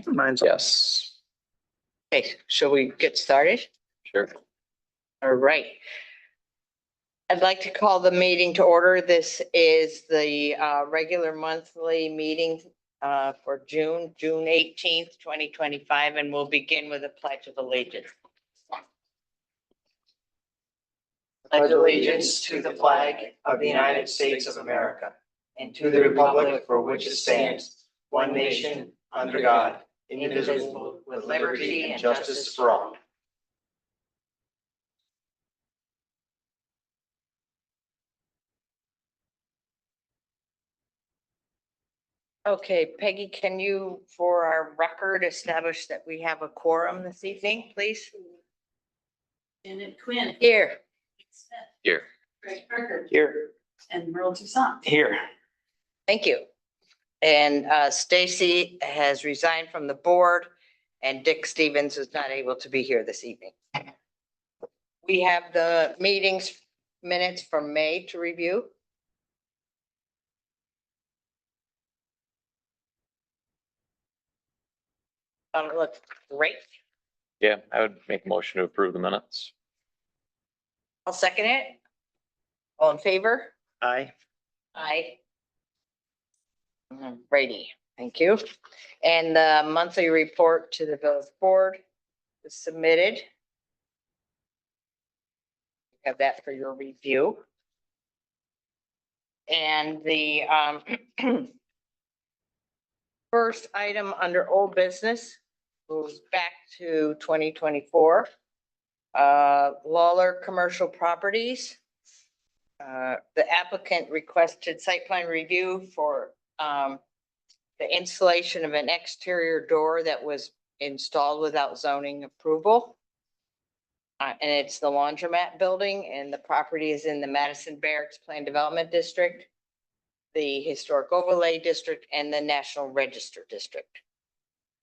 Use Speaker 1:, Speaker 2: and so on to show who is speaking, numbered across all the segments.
Speaker 1: Mine's
Speaker 2: Yes.
Speaker 3: Okay, shall we get started?
Speaker 2: Sure.
Speaker 3: All right. I'd like to call the meeting to order. This is the regular monthly meeting for June 18th, 2025, and we'll begin with a pledge of allegiance.
Speaker 1: pledge allegiance to the flag of the United States of America and to the republic for which it stands, one nation, under God, indivisible, with liberty and justice for all.
Speaker 3: Okay, Peggy, can you, for our record, establish that we have a quorum this evening, please?
Speaker 4: Janet Quinn.
Speaker 3: Here.
Speaker 4: Mike Smith,
Speaker 2: Here.
Speaker 4: Greg Parker,
Speaker 1: Here.
Speaker 4: and Merle Toussaint.
Speaker 1: Here.
Speaker 3: Thank you. And Stacy has resigned from the board and Dick Stevens is not able to be here this evening. We have the meetings minutes from May to review. Look great.
Speaker 2: Yeah, I would make a motion to approve the minutes.
Speaker 3: I'll second it. All in favor?
Speaker 1: Aye.
Speaker 3: Aye. Brady, thank you. And the monthly report to the village board is submitted. Have that for your review. And the first item under old business goes back to 2024. Lawler Commercial Properties. The applicant requested site plan review for the installation of an exterior door that was installed without zoning approval. And it's the laundromat building, and the property is in the Madison Barracks Plan Development District, the Historic Overlay District, and the National Register District.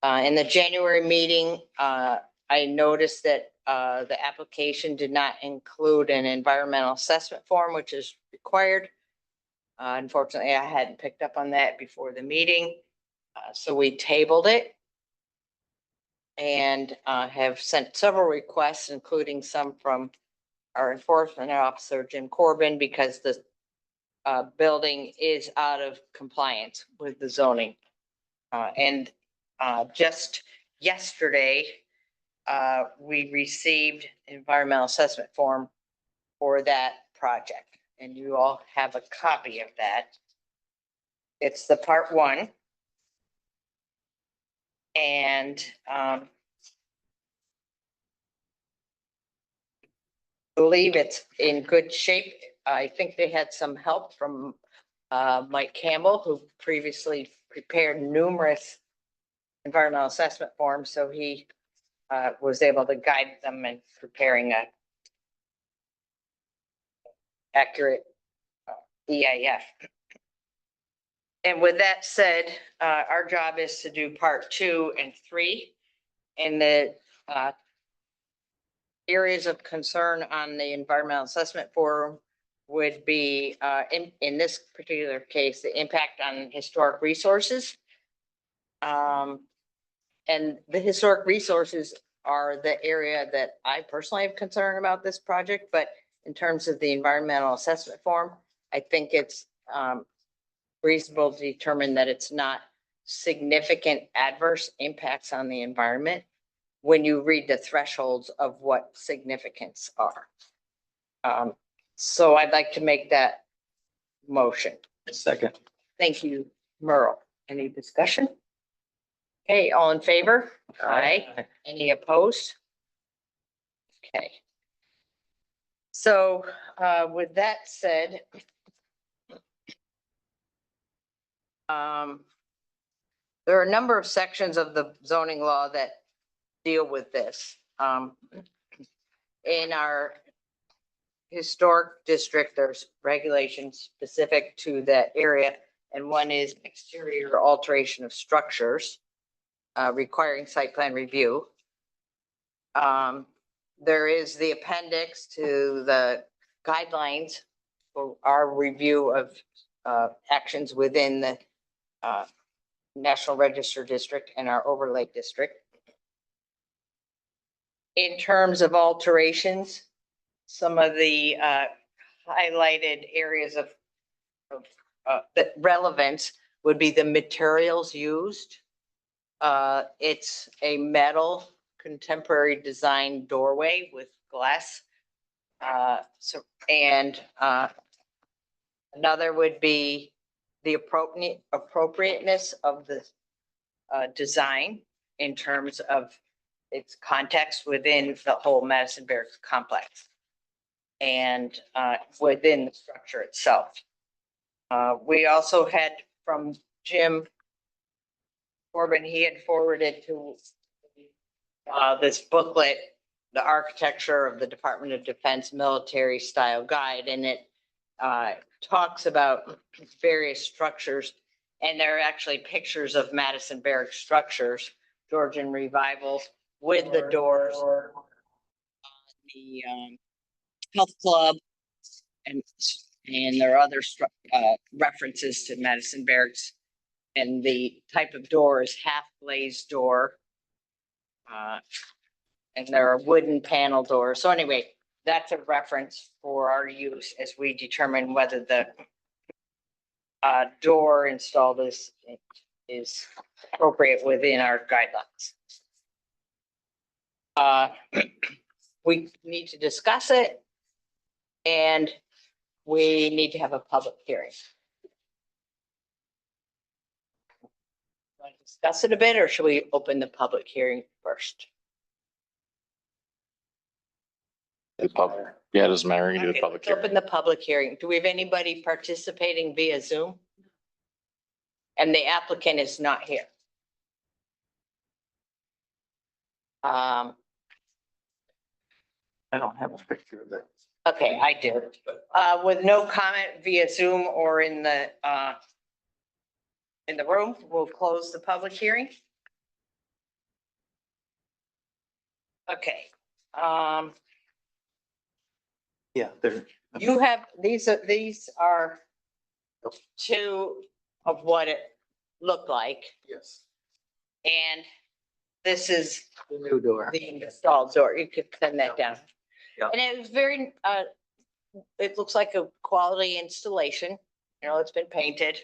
Speaker 3: In the January meeting, I noticed that the application did not include an environmental assessment form, which is required. Unfortunately, I hadn't picked up on that before the meeting, so we tabled it. And have sent several requests, including some from our enforcement officer, Jim Corbin, because the building is out of compliance with the zoning. And just yesterday, we received environmental assessment form for that project, and you all have a copy of that. It's the part one. And believe it's in good shape. I think they had some help from Mike Campbell, who previously prepared numerous environmental assessment forms, so he was able to guide them in preparing a accurate EIF. And with that said, our job is to do part 2 and 3. And the areas of concern on the environmental assessment form would be, in this particular case, the impact on historic resources. And the historic resources are the area that I personally have concern about this project, but in terms of the environmental assessment form, I think it's reasonable to determine that it's not significant adverse impacts on the environment when you read the thresholds of what significance are. So I'd like to make that motion.
Speaker 1: Second.
Speaker 3: Thank you, Merle. Any discussion? Okay, all in favor? Aye. Any opposed? Okay. So with that said, there are a number of sections of the zoning law that deal with this. In our historic district, there's regulations specific to that area, and one is exterior alteration of structures requiring site plan review. There is the appendix to the guidelines for our review of actions within the National Register District and our overlay district. In terms of alterations, some of the highlighted areas of the relevance would be the materials used. It's a metal contemporary design doorway with glass. Another would be the appropriateness of the design in terms of its context within the whole Madison Barracks complex and within the structure itself. We also had from Jim Corbin, he had forwarded to this booklet, The Architecture of the Department of Defense Military Style Guide, and it talks about various structures, and there are actually pictures of Madison Barracks structures, Georgian revivals with the doors, the health club, and there are other references to Madison Barracks, and the type of door is half glazed door. And there are wooden panel doors. So anyway, that's a reference for our use as we determine whether the door installed is appropriate within our guidelines. We need to discuss it, and we need to have a public hearing. Want to discuss it a bit, or should we open the public hearing first?
Speaker 2: Yeah, it doesn't matter. You can do the
Speaker 3: Okay,
Speaker 2: public
Speaker 3: let's
Speaker 2: hearing.
Speaker 3: open the public hearing. Do we have anybody participating via Zoom? And the applicant is not here.
Speaker 1: I don't have a picture of it.
Speaker 3: Okay, I do. With no comment via Zoom or in the room, we'll close the public hearing. Okay,
Speaker 1: Yeah, there.
Speaker 3: you have, these are two of what it looked like,
Speaker 1: Yes.
Speaker 3: and this is
Speaker 1: The new door.
Speaker 3: the installed door. You could send that down.
Speaker 1: Yeah.
Speaker 3: And it was very, it looks like a quality installation. You know, it's been painted.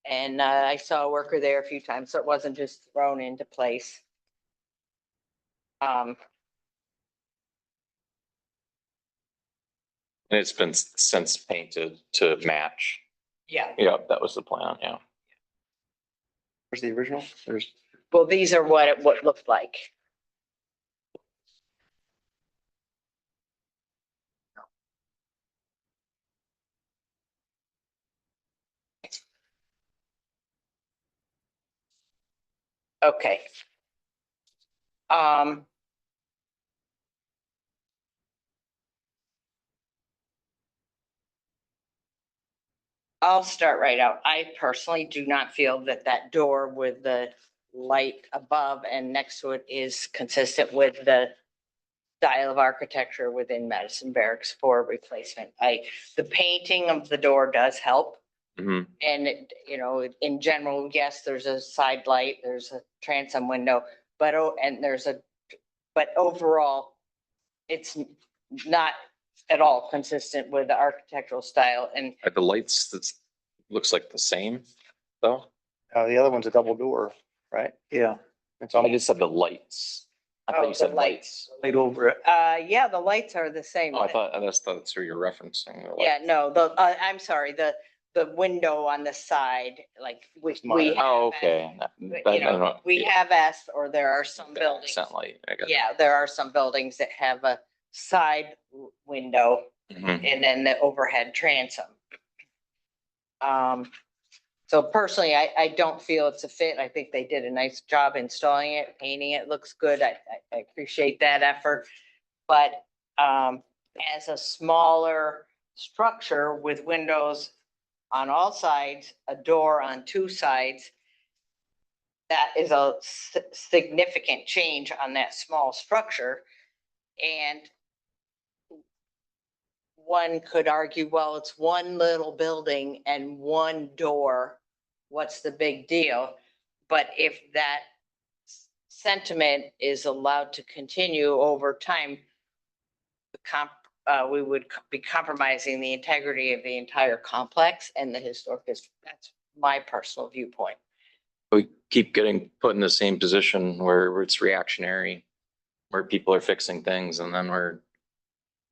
Speaker 3: And I saw a worker there a few times, so it wasn't just thrown into place.
Speaker 2: And it's been since painted to match.
Speaker 3: Yeah.
Speaker 2: Yeah, that was the plan, yeah.
Speaker 1: Where's the original? There's.
Speaker 3: Well, these are what it looked like. Okay. I'll start right out. I personally do not feel that that door with the light above and next to it is consistent with the style of architecture within Madison Barracks for replacement. The painting of the door does help.
Speaker 2: Mhm.
Speaker 3: And it, you know, in general, yes, there's a side light, there's a transom window, but overall, it's not at all consistent with the architectural style. And
Speaker 2: Are the lights, that looks like the same, though?
Speaker 1: The other one's a double door, right? Yeah. It's
Speaker 2: I
Speaker 1: almost
Speaker 2: just said the lights. I
Speaker 3: Oh,
Speaker 2: thought you
Speaker 3: the
Speaker 2: said
Speaker 3: lights.
Speaker 2: lights.
Speaker 1: laid over it.
Speaker 3: yeah, the lights are the same.
Speaker 2: Oh, that's who you're referencing. the
Speaker 3: Yeah,
Speaker 2: lights.
Speaker 3: no, I'm sorry, the window on the side, like
Speaker 1: It's
Speaker 3: we
Speaker 1: minor.
Speaker 3: have
Speaker 2: Oh,
Speaker 3: asked-
Speaker 2: okay.
Speaker 3: You know, we have asked, or there are some buildings.
Speaker 2: Accent light, I guess.
Speaker 3: Yeah, there are some buildings that have a side window
Speaker 2: Mhm.
Speaker 3: and then the overhead transom. So personally, I don't feel it's a fit. I think they did a nice job installing it, painting it, looks good. I appreciate that effort. But as a smaller structure with windows on all sides, a door on two sides, that is a significant change on that small structure. And one could argue, well, it's one little building and one door. What's the big deal? but if that sentiment is allowed to continue over time, we would be compromising the integrity of the entire complex and the historic district. That's my personal viewpoint.
Speaker 2: We keep getting put in the same position where it's reactionary, where people are fixing things and then we're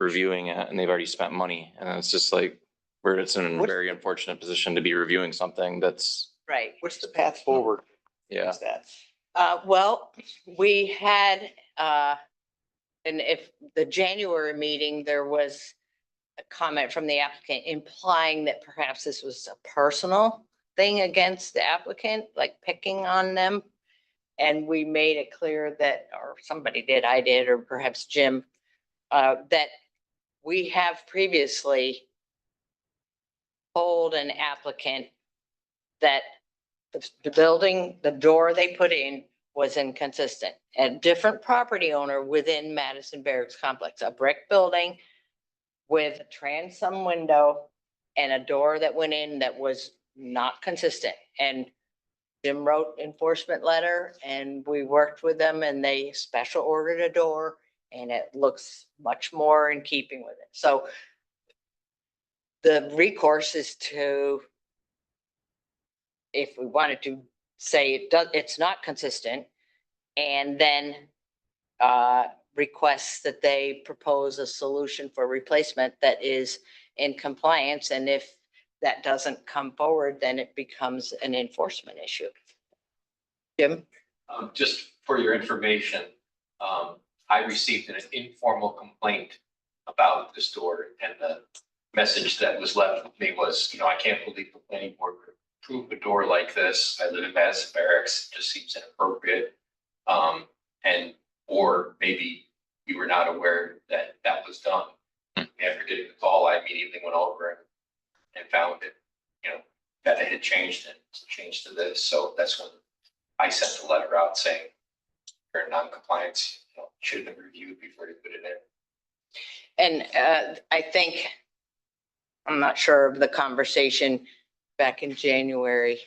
Speaker 2: reviewing it and they've already spent money. And it's just like, it's in a
Speaker 1: What's-
Speaker 2: very unfortunate position to be reviewing something that's,
Speaker 3: Right.
Speaker 1: What's the path forward?
Speaker 2: yeah.
Speaker 1: Is that?
Speaker 3: Well, we had, and if the January meeting, there was a comment from the applicant implying that perhaps this was a personal thing against the applicant, like picking on them. And we made it clear that, or somebody did, I did, or perhaps Jim, that we have previously told an applicant that the building, the door they put in was inconsistent. A different property owner within Madison Barracks Complex, a brick building with a transom window and a door that went in that was not consistent. And Jim wrote enforcement letter and we worked with them and they special ordered a door and it looks much more in keeping with it. So the recourse is to, if we wanted to say it's not consistent, and then requests that they propose a solution for replacement that is in compliance. And if that doesn't come forward, then it becomes an enforcement issue. Jim?
Speaker 5: Just for your information, I received an informal complaint about this door, and the message that was left with me was, I can't believe the planning board would approve a door like this. I live in Madison Barracks, it just seems inappropriate. Or maybe you were not aware that that was done. After getting the call, I immediately went over and found it, that it had changed and changed to this. So that's when I sent a letter out saying you're in non-compliance, should have been reviewed before you put it in.
Speaker 3: And I think, I'm not sure of the conversation back in January,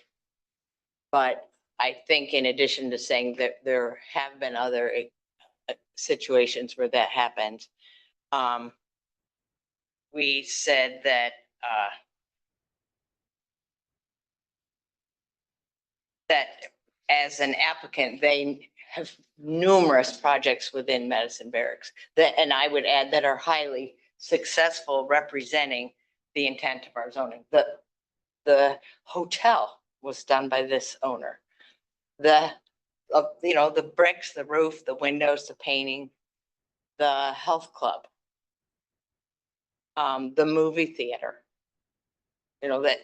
Speaker 3: but I think in addition to saying that there have been other situations where that happened, we said that that as an applicant, they have numerous projects within Madison Barracks that, and I would add, that are highly successful representing the intent of our zoning. The hotel was done by this owner. The bricks, the roof, the windows, the painting, the health club, the movie theater. That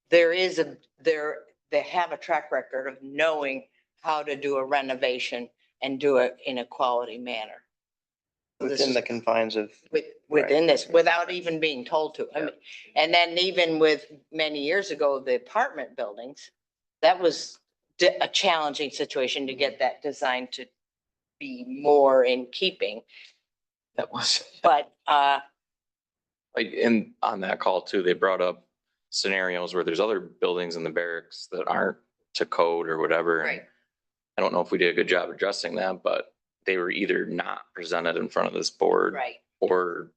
Speaker 3: they have a track record of knowing how to do a renovation and do it in a quality manner.
Speaker 1: Within the confines of.
Speaker 3: Within this, without even being told to. I mean, and then even with many years ago, the apartment buildings, that was a challenging situation to get that design to be more in keeping.
Speaker 2: That was.
Speaker 3: But
Speaker 2: Like, and on that call too, they brought up scenarios where there's other buildings in the barracks that aren't to code or whatever. and
Speaker 3: Right.
Speaker 2: I don't know if we did a good job addressing that, but they were either not presented in front of this board.
Speaker 3: Right.
Speaker 2: Or,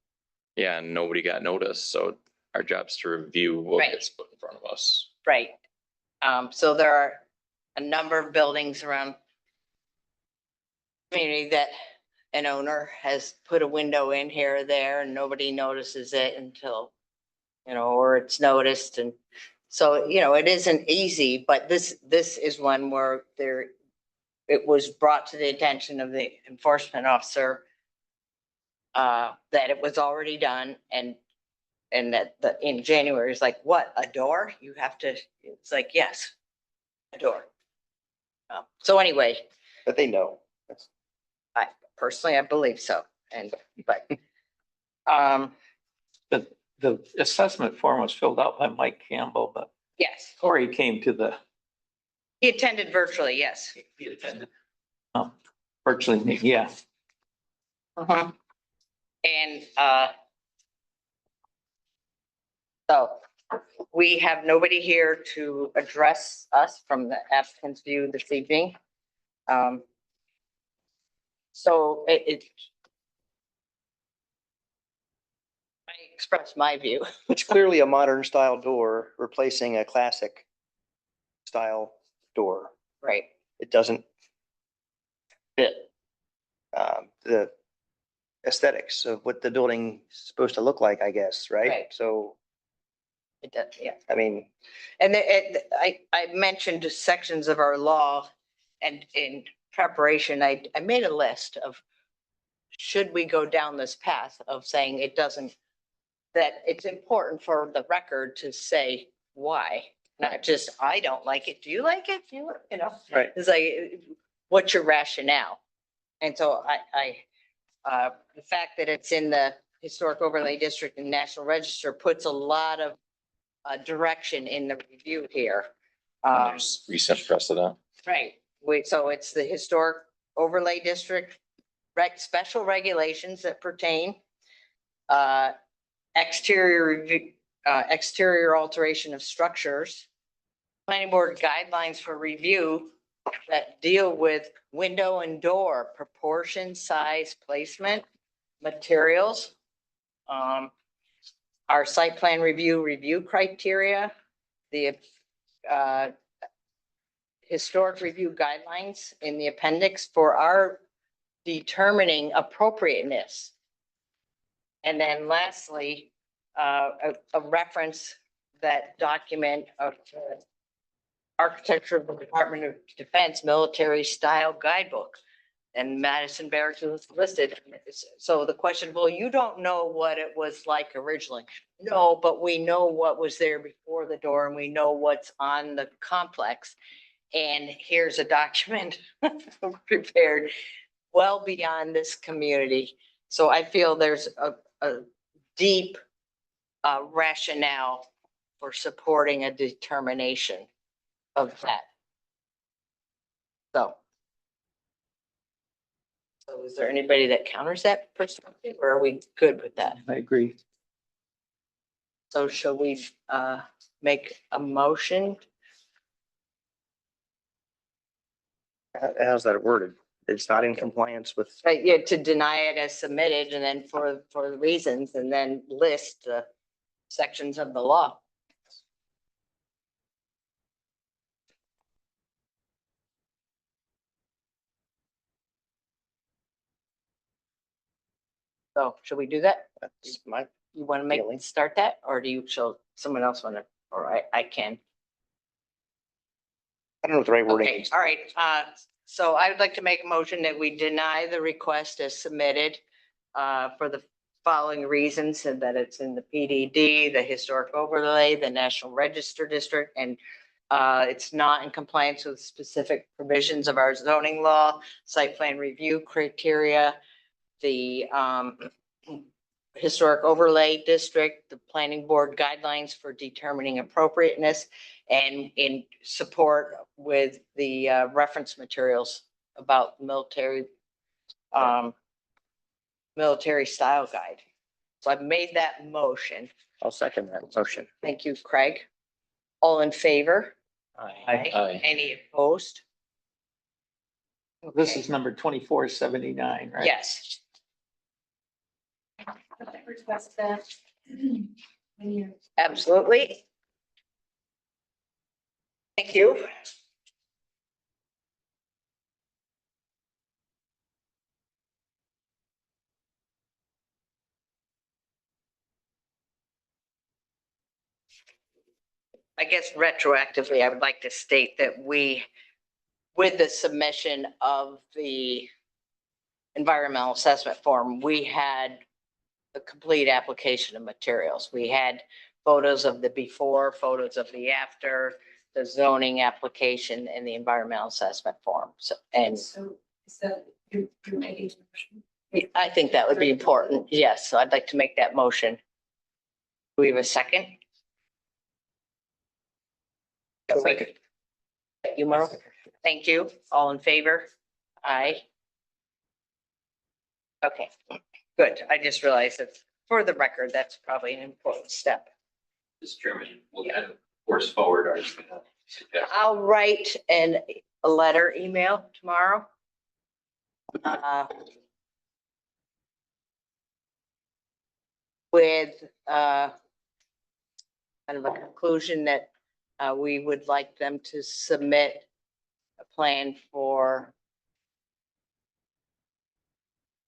Speaker 2: yeah, nobody got noticed. So our job's to review what
Speaker 3: Right.
Speaker 2: gets put in front of us.
Speaker 3: Right. So there are a number of buildings around community that an owner has put a window in here or there and nobody notices it until, or it's noticed. And so, it isn't easy, but this is one where it was brought to the attention of the enforcement officer that it was already done and that in January is like, what, a door? You have to, it's like, yes, a door. So anyway,
Speaker 1: But they know. That's-
Speaker 3: personally, I believe so. But
Speaker 6: The assessment form was filled out by Mike Campbell, but
Speaker 3: yes,
Speaker 6: Corey came to
Speaker 3: he attended virtually, yes.
Speaker 6: he attended. Virtually, yeah.
Speaker 3: And so we have nobody here to address us from the applicant's view this evening. So I express my view.
Speaker 1: It's clearly a modern style door replacing a classic style door.
Speaker 3: Right.
Speaker 1: It doesn't fit the aesthetics of what the building's supposed to look like, I guess, right?
Speaker 3: Right.
Speaker 1: So,
Speaker 3: It does, yeah.
Speaker 1: I mean,
Speaker 3: And I mentioned sections of our law and in preparation, I made a list of should we go down this path of saying it doesn't, that it's important for the record to say why, not just, I don't like it. Do you like it? Do you know?
Speaker 1: right.
Speaker 3: It's like, what's your rationale? And so the fact that it's in the Historic Overlay District and National Register puts a lot of direction in the review here.
Speaker 2: There's recent precedent.
Speaker 3: Right, so it's the Historic Overlay District, special regulations that pertain, exterior review, exterior alteration of structures, planning board guidelines for review that deal with window and door proportion, size, placement, materials. Our site plan review criteria, the historic review guidelines in the appendix for our determining appropriateness. And then lastly, a reference that document of the architecture of the Department of Defense military style guidebook. And Madison Barracks was listed. So the question, well, you don't know what it was like originally. No, but we know what was there before the door and we know what's on the complex. And here's a document prepared well beyond this community. So I feel there's a deep rationale for supporting a determination of that. So is there anybody that counters that perspective or are we good with that?
Speaker 6: I agree.
Speaker 3: So shall we make a motion?
Speaker 1: How's that worded? It's not in compliance with,
Speaker 3: Yeah, to deny it as submitted and then for the reasons and then list the sections of the law. So should we do that?
Speaker 1: that's my,
Speaker 3: You want to
Speaker 1: Feeling.
Speaker 3: start that or do you, shall someone else want to, or I can?
Speaker 1: I don't know what the right wording
Speaker 3: Okay,
Speaker 1: is.
Speaker 3: all right. So I would like to make a motion that we deny the request as submitted for the following reasons, and that it's in the PDD, the Historic Overlay, the National Register District, and it's not in compliance with specific provisions of our zoning law, site plan review criteria, the Historic Overlay District, the Planning Board guidelines for determining appropriateness, and in support with the reference materials about military style guide. So I've made that motion.
Speaker 1: I'll second that motion.
Speaker 3: Thank you, Craig. All in favor?
Speaker 2: Aye.
Speaker 3: Any opposed?
Speaker 6: This
Speaker 3: Okay.
Speaker 6: is number 2479, right?
Speaker 3: Yes.
Speaker 4: Request that. When you-
Speaker 3: Absolutely. Thank you. I guess retroactively, I would like to state that we, with the submission of the environmental assessment form, we had the complete application of materials. We had photos of the before, photos of the after, the zoning application and the environmental assessment form. So, and
Speaker 4: So is that you're making a motion?
Speaker 3: I think that would be important. Yes, so I'd like to make that motion. Do we have a second?
Speaker 6: Second.
Speaker 3: You, Merle? Thank you. All in favor? Aye. Okay, good. I just realized that for the record, that's probably an important step.
Speaker 5: Mr. Chairman, what kind of course forward are you gonna suggest?
Speaker 3: I'll write a letter email tomorrow. With kind of a conclusion that we would like them to submit a plan for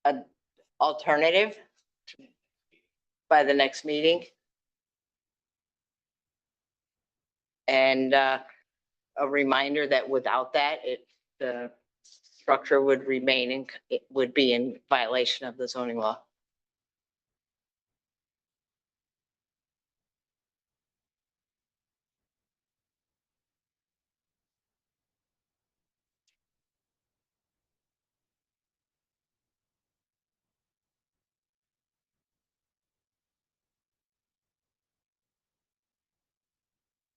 Speaker 3: an alternative by the next meeting. And a reminder that without that, the structure would remain in, it would be in violation of the zoning law.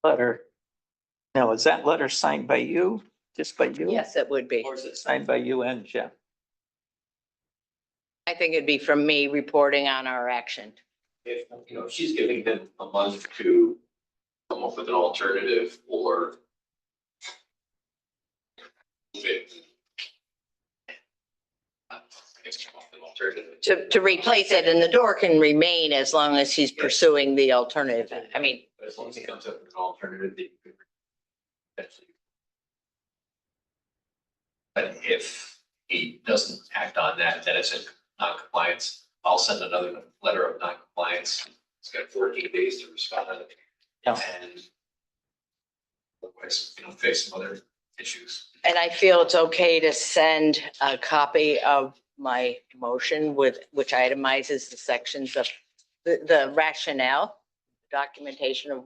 Speaker 6: Letter. Now, is that letter signed by you, just by you?
Speaker 3: Yes, it would be.
Speaker 6: Or is it signed by you and Jeff?
Speaker 3: I think it'd be from me reporting on our action.
Speaker 5: If, you know, if she's giving them a month to come up with an alternative or I guess come up with an alternative.
Speaker 3: To replace it, and the door can remain as long as he's pursuing the alternative. I mean,
Speaker 5: But as long as he comes up with an alternative, that you could potentially. But if he doesn't act on that, then it's in non-compliance. I'll send another letter of non-compliance. It's got 14 days to respond.
Speaker 6: Yeah.
Speaker 5: And otherwise, you know, face some other issues.
Speaker 3: and I feel it's okay to send a copy of my motion with, which itemizes the sections of the rationale, documentation of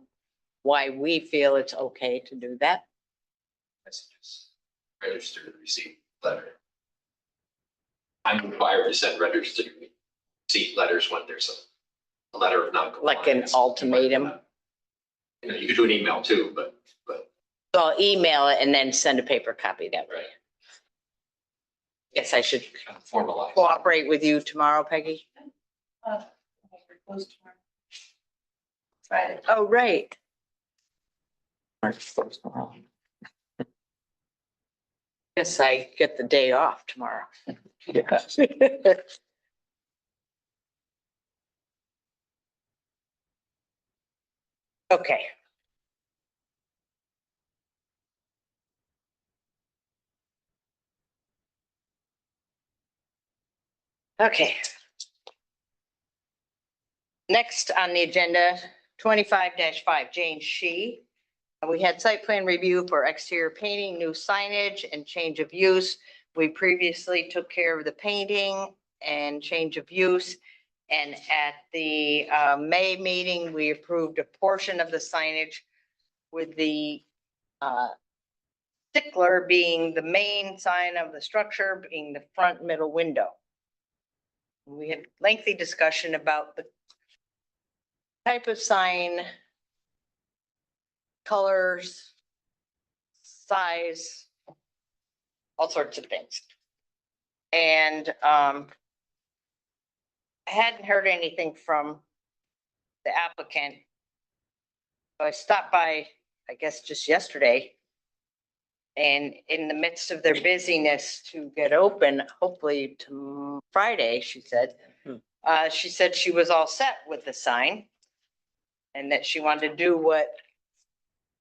Speaker 3: why we feel it's okay to do that.
Speaker 5: Messages, registered receipt letter. I'm required to send registered receipt letters when there's a letter of non-compliance.
Speaker 3: Like an ultimatum.
Speaker 5: You know, you could do an email too, but
Speaker 3: So I'll email it and then send a paper copy that way.
Speaker 5: Right.
Speaker 3: Guess I should
Speaker 5: kind of formalize.
Speaker 3: cooperate with you tomorrow, Peggy.
Speaker 4: We're closed tomorrow. Friday.
Speaker 3: Oh, right.
Speaker 6: March 1st, tomorrow.
Speaker 3: Guess I get the day off tomorrow.
Speaker 6: Yeah.
Speaker 3: Okay. Okay. Next on the agenda, 25-5, Jane Shi. We had site plan review for exterior painting, new signage and change of use. We previously took care of the painting and change of use. And at the May meeting, we approved a portion of the signage with the stickler being the main sign of the structure being the front middle window. We had lengthy discussion about the type of sign, colors, size, all sorts of things. And I hadn't heard anything from the applicant. So I stopped by, I guess, just yesterday. And in the midst of their busyness to get open, hopefully to Friday, she said, she said she was all set with the sign. And that she wanted to do what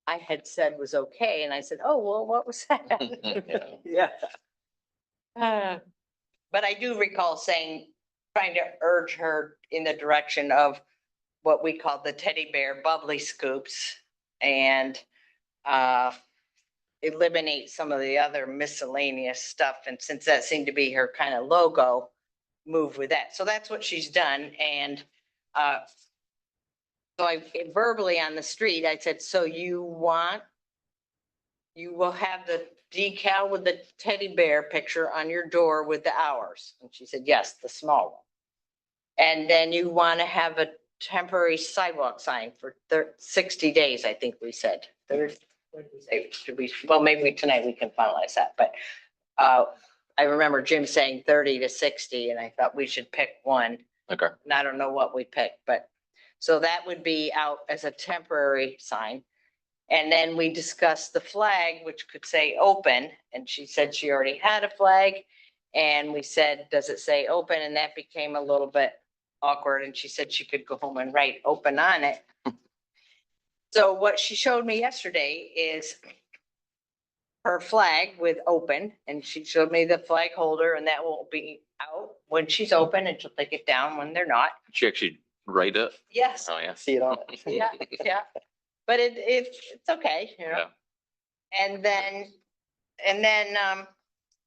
Speaker 3: I had said was okay. And I said, oh, well, what was that? Yeah. But I do recall saying, trying to urge her in the direction of what we call the teddy bear bubbly scoops and eliminate some of the other miscellaneous stuff. And since that seemed to be her kind of logo, move with that. So that's what she's done. And so I verbally on the street, I said, so you will have the decal with the teddy bear picture on your door with the hours. And she said, yes, the small one. And then you want to have a temporary sidewalk sign for 60 days, I think we said. What did we say? Should we, well, maybe tonight we can finalize that, but I remember Jim saying 30 to 60 and I thought we should pick one.
Speaker 2: Okay.
Speaker 3: And I don't know what we picked, but So that would be out as a temporary sign. And then we discussed the flag, which could say open, and she said she already had a flag. And we said, does it say open? And that became a little bit awkward, and she said she could go home and write open on it. So what she showed me yesterday is her flag with open, and she showed me the flag holder, and that will be out when she's open, and she'll take it down when they're not.
Speaker 2: She actually write it?
Speaker 3: Yes,
Speaker 2: Oh, yeah.
Speaker 1: See it on.
Speaker 3: yeah, yeah, but it's okay, you know?
Speaker 2: Yeah.
Speaker 3: And then,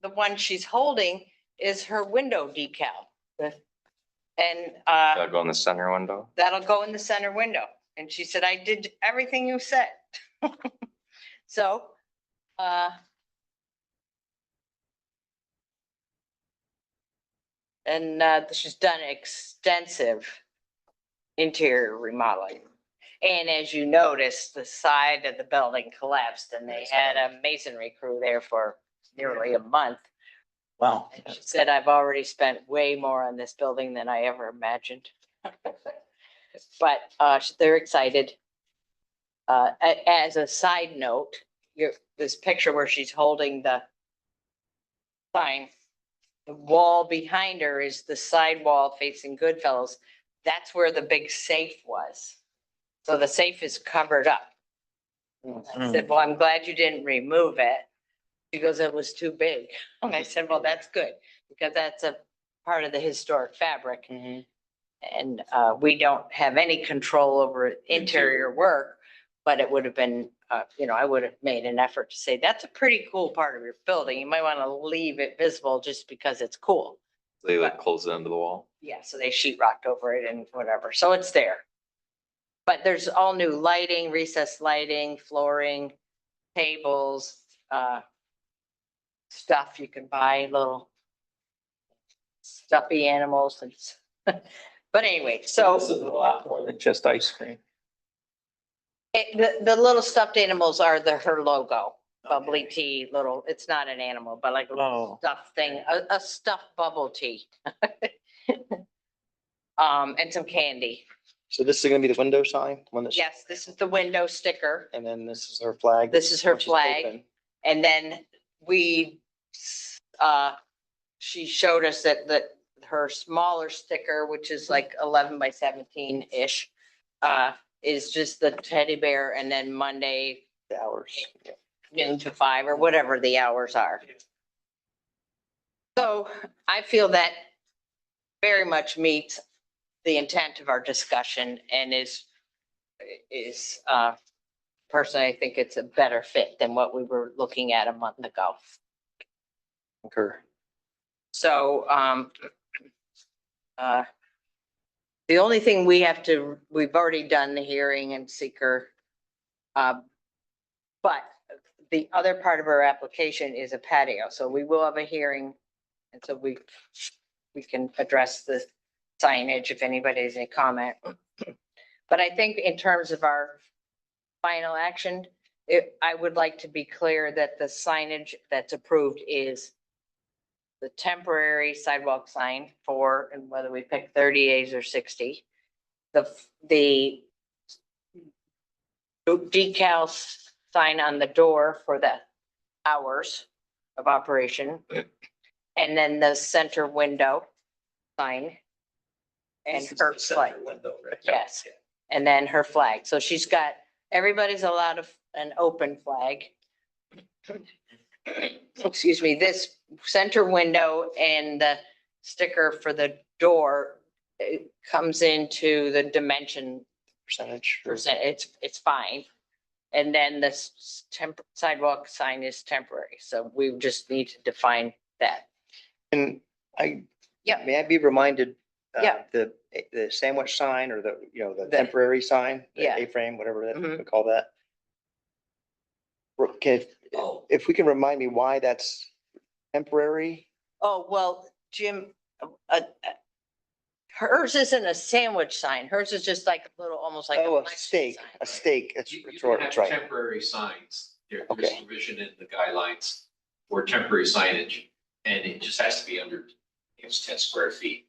Speaker 3: the one she's holding is her window decal. And,
Speaker 2: That'll go in the center window.
Speaker 3: that'll go in the center window. And she said, I did everything you said. So, and, she's done extensive interior remodeling. And as you noticed, the side of the building collapsed and they had a masonry crew there for nearly a month.
Speaker 6: Wow.
Speaker 3: And she said, I've already spent way more on this building than I ever imagined. But they're excited. As a side note, this picture where she's holding the sign, the wall behind her is the side wall facing Goodfellows. That's where the big safe was. So the safe is covered up. I said, well, I'm glad you didn't remove it. She goes, it was too big. And I said, well, that's good, because that's a part of the historic fabric. And we don't have any control over interior work, but it would have been, I would have made an effort to say, that's a pretty cool part of your building. You might want to leave it visible just because it's cool.
Speaker 2: They like close it into the wall.
Speaker 3: Yeah, so they sheetrocked over it and whatever. So it's there. But there's all new lighting, recessed lighting, flooring, tables, stuff you can buy, little stuffy animals and, but anyway, so
Speaker 6: This is a lot more than just ice cream.
Speaker 3: the little stuffed animals are her logo, bubbly tea, little, it's not an animal, but like a little
Speaker 6: Oh.
Speaker 3: stuffed thing, a stuffed bubble tea. And some candy.
Speaker 1: So this is gonna be the window sign, one that's.
Speaker 3: Yes, this is the window sticker.
Speaker 1: And then this is her flag.
Speaker 3: This is her
Speaker 1: which
Speaker 3: flag.
Speaker 1: open.
Speaker 3: And then she showed us that her smaller sticker, which is like 11 by 17-ish, is just the teddy bear, and then Monday
Speaker 1: The hours. Yeah.
Speaker 3: noon to 5 or whatever the hours are. So I feel that very much meets the intent of our discussion and is personally, I think it's a better fit than what we were looking at a month ago.
Speaker 1: Concur.
Speaker 3: So, the only thing we've already done the hearing and seeker. But the other part of our application is a patio, so we will have a hearing. And so we can address the signage if anybody has any comment. But I think in terms of our final action, I would like to be clear that the signage that's approved is the temporary sidewalk sign for, and whether we pick 30 A's or 60. The decal sign on the door for the hours of operation. And then the center window sign. And her flag. Yes, and then her flag. So everybody's allowed an open flag. Excuse me, this center window and the sticker for the door, it comes into the dimension
Speaker 1: Percentage.
Speaker 3: percent, it's fine. And then the sidewalk sign is temporary, so we just need to define that.
Speaker 1: And
Speaker 3: Yeah.
Speaker 1: may I be reminded?
Speaker 3: Yeah.
Speaker 1: The sandwich sign or the
Speaker 3: The-
Speaker 1: temporary sign, the
Speaker 3: Yeah.
Speaker 1: A-frame, whatever that
Speaker 3: Mhm.
Speaker 1: we call that. Okay, if we can remind me why that's temporary?
Speaker 3: Oh, well, Jim, hers isn't a sandwich sign. Hers is just like a little, almost like.
Speaker 1: Oh, a
Speaker 3: flex
Speaker 1: stake,
Speaker 3: sign.
Speaker 1: a stake. That's
Speaker 5: You
Speaker 1: that's
Speaker 5: can
Speaker 1: right,
Speaker 5: have
Speaker 1: that's right.
Speaker 5: temporary signs. There's
Speaker 1: Okay.
Speaker 5: provision in the guidelines for temporary signage, and it just has to be under, it's 10 square feet.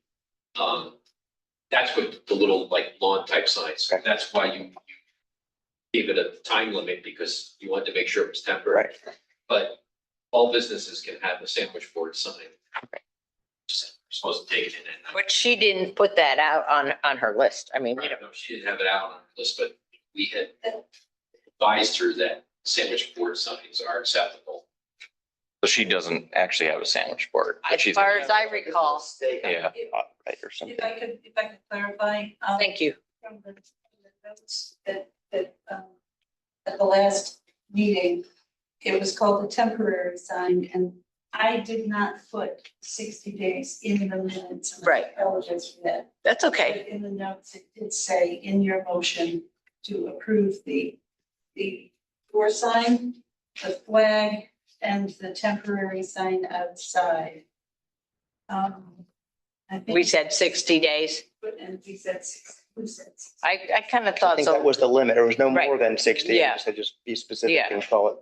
Speaker 5: That's what the little like lawn type signs,
Speaker 1: Okay.
Speaker 5: that's why you gave it a time limit because you wanted to make sure it was temporary.
Speaker 1: Right.
Speaker 5: But all businesses can have a sandwich board sign. Just supposed to take it in at night.
Speaker 3: But she didn't put that out on her list. I mean, you
Speaker 5: Right,
Speaker 3: know,
Speaker 5: no, she didn't have it out on her list, but we had advised her that sandwich board signs are acceptable.
Speaker 2: So she doesn't actually have a sandwich board. but
Speaker 3: as
Speaker 2: she's-
Speaker 3: far as I recall,
Speaker 2: Yeah.
Speaker 1: Right, or something.
Speaker 4: If I could clarify.
Speaker 3: thank you.
Speaker 4: From the notes that, at the last meeting, it was called a temporary sign, and I did not put 60 days in the minutes.
Speaker 3: Right.
Speaker 4: I apologize for that.
Speaker 3: That's okay.
Speaker 4: But in the notes, it did say in your motion to approve the door sign, the flag, and the temporary sign outside. I think.
Speaker 3: We said 60 days.
Speaker 4: And we said 60, who said 60?
Speaker 3: I kind of
Speaker 1: I
Speaker 3: thought
Speaker 1: think that
Speaker 3: so.
Speaker 1: was the limit. There was no
Speaker 3: Right.
Speaker 1: more than 60.
Speaker 3: Yeah.
Speaker 1: So just be specific
Speaker 3: Yeah.
Speaker 1: and call it.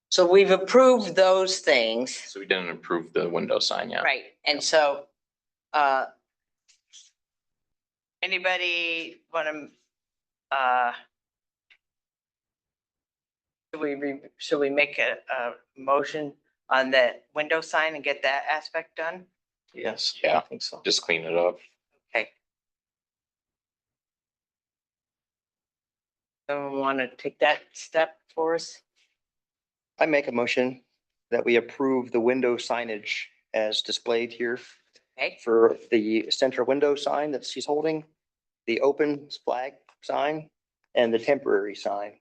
Speaker 3: So we've approved those things,
Speaker 2: So we didn't approve the window sign yet.
Speaker 3: right? And so, anybody want to, should we make a motion on the window sign and get that aspect done?
Speaker 1: Yes.
Speaker 2: Yeah.
Speaker 1: I think so.
Speaker 2: Just clean it up.
Speaker 3: Okay. Someone want to take that step for us?
Speaker 1: I make a motion that we approve the window signage as displayed here
Speaker 3: Okay,
Speaker 1: for the center window sign that she's holding, the open flag sign, and the temporary sign.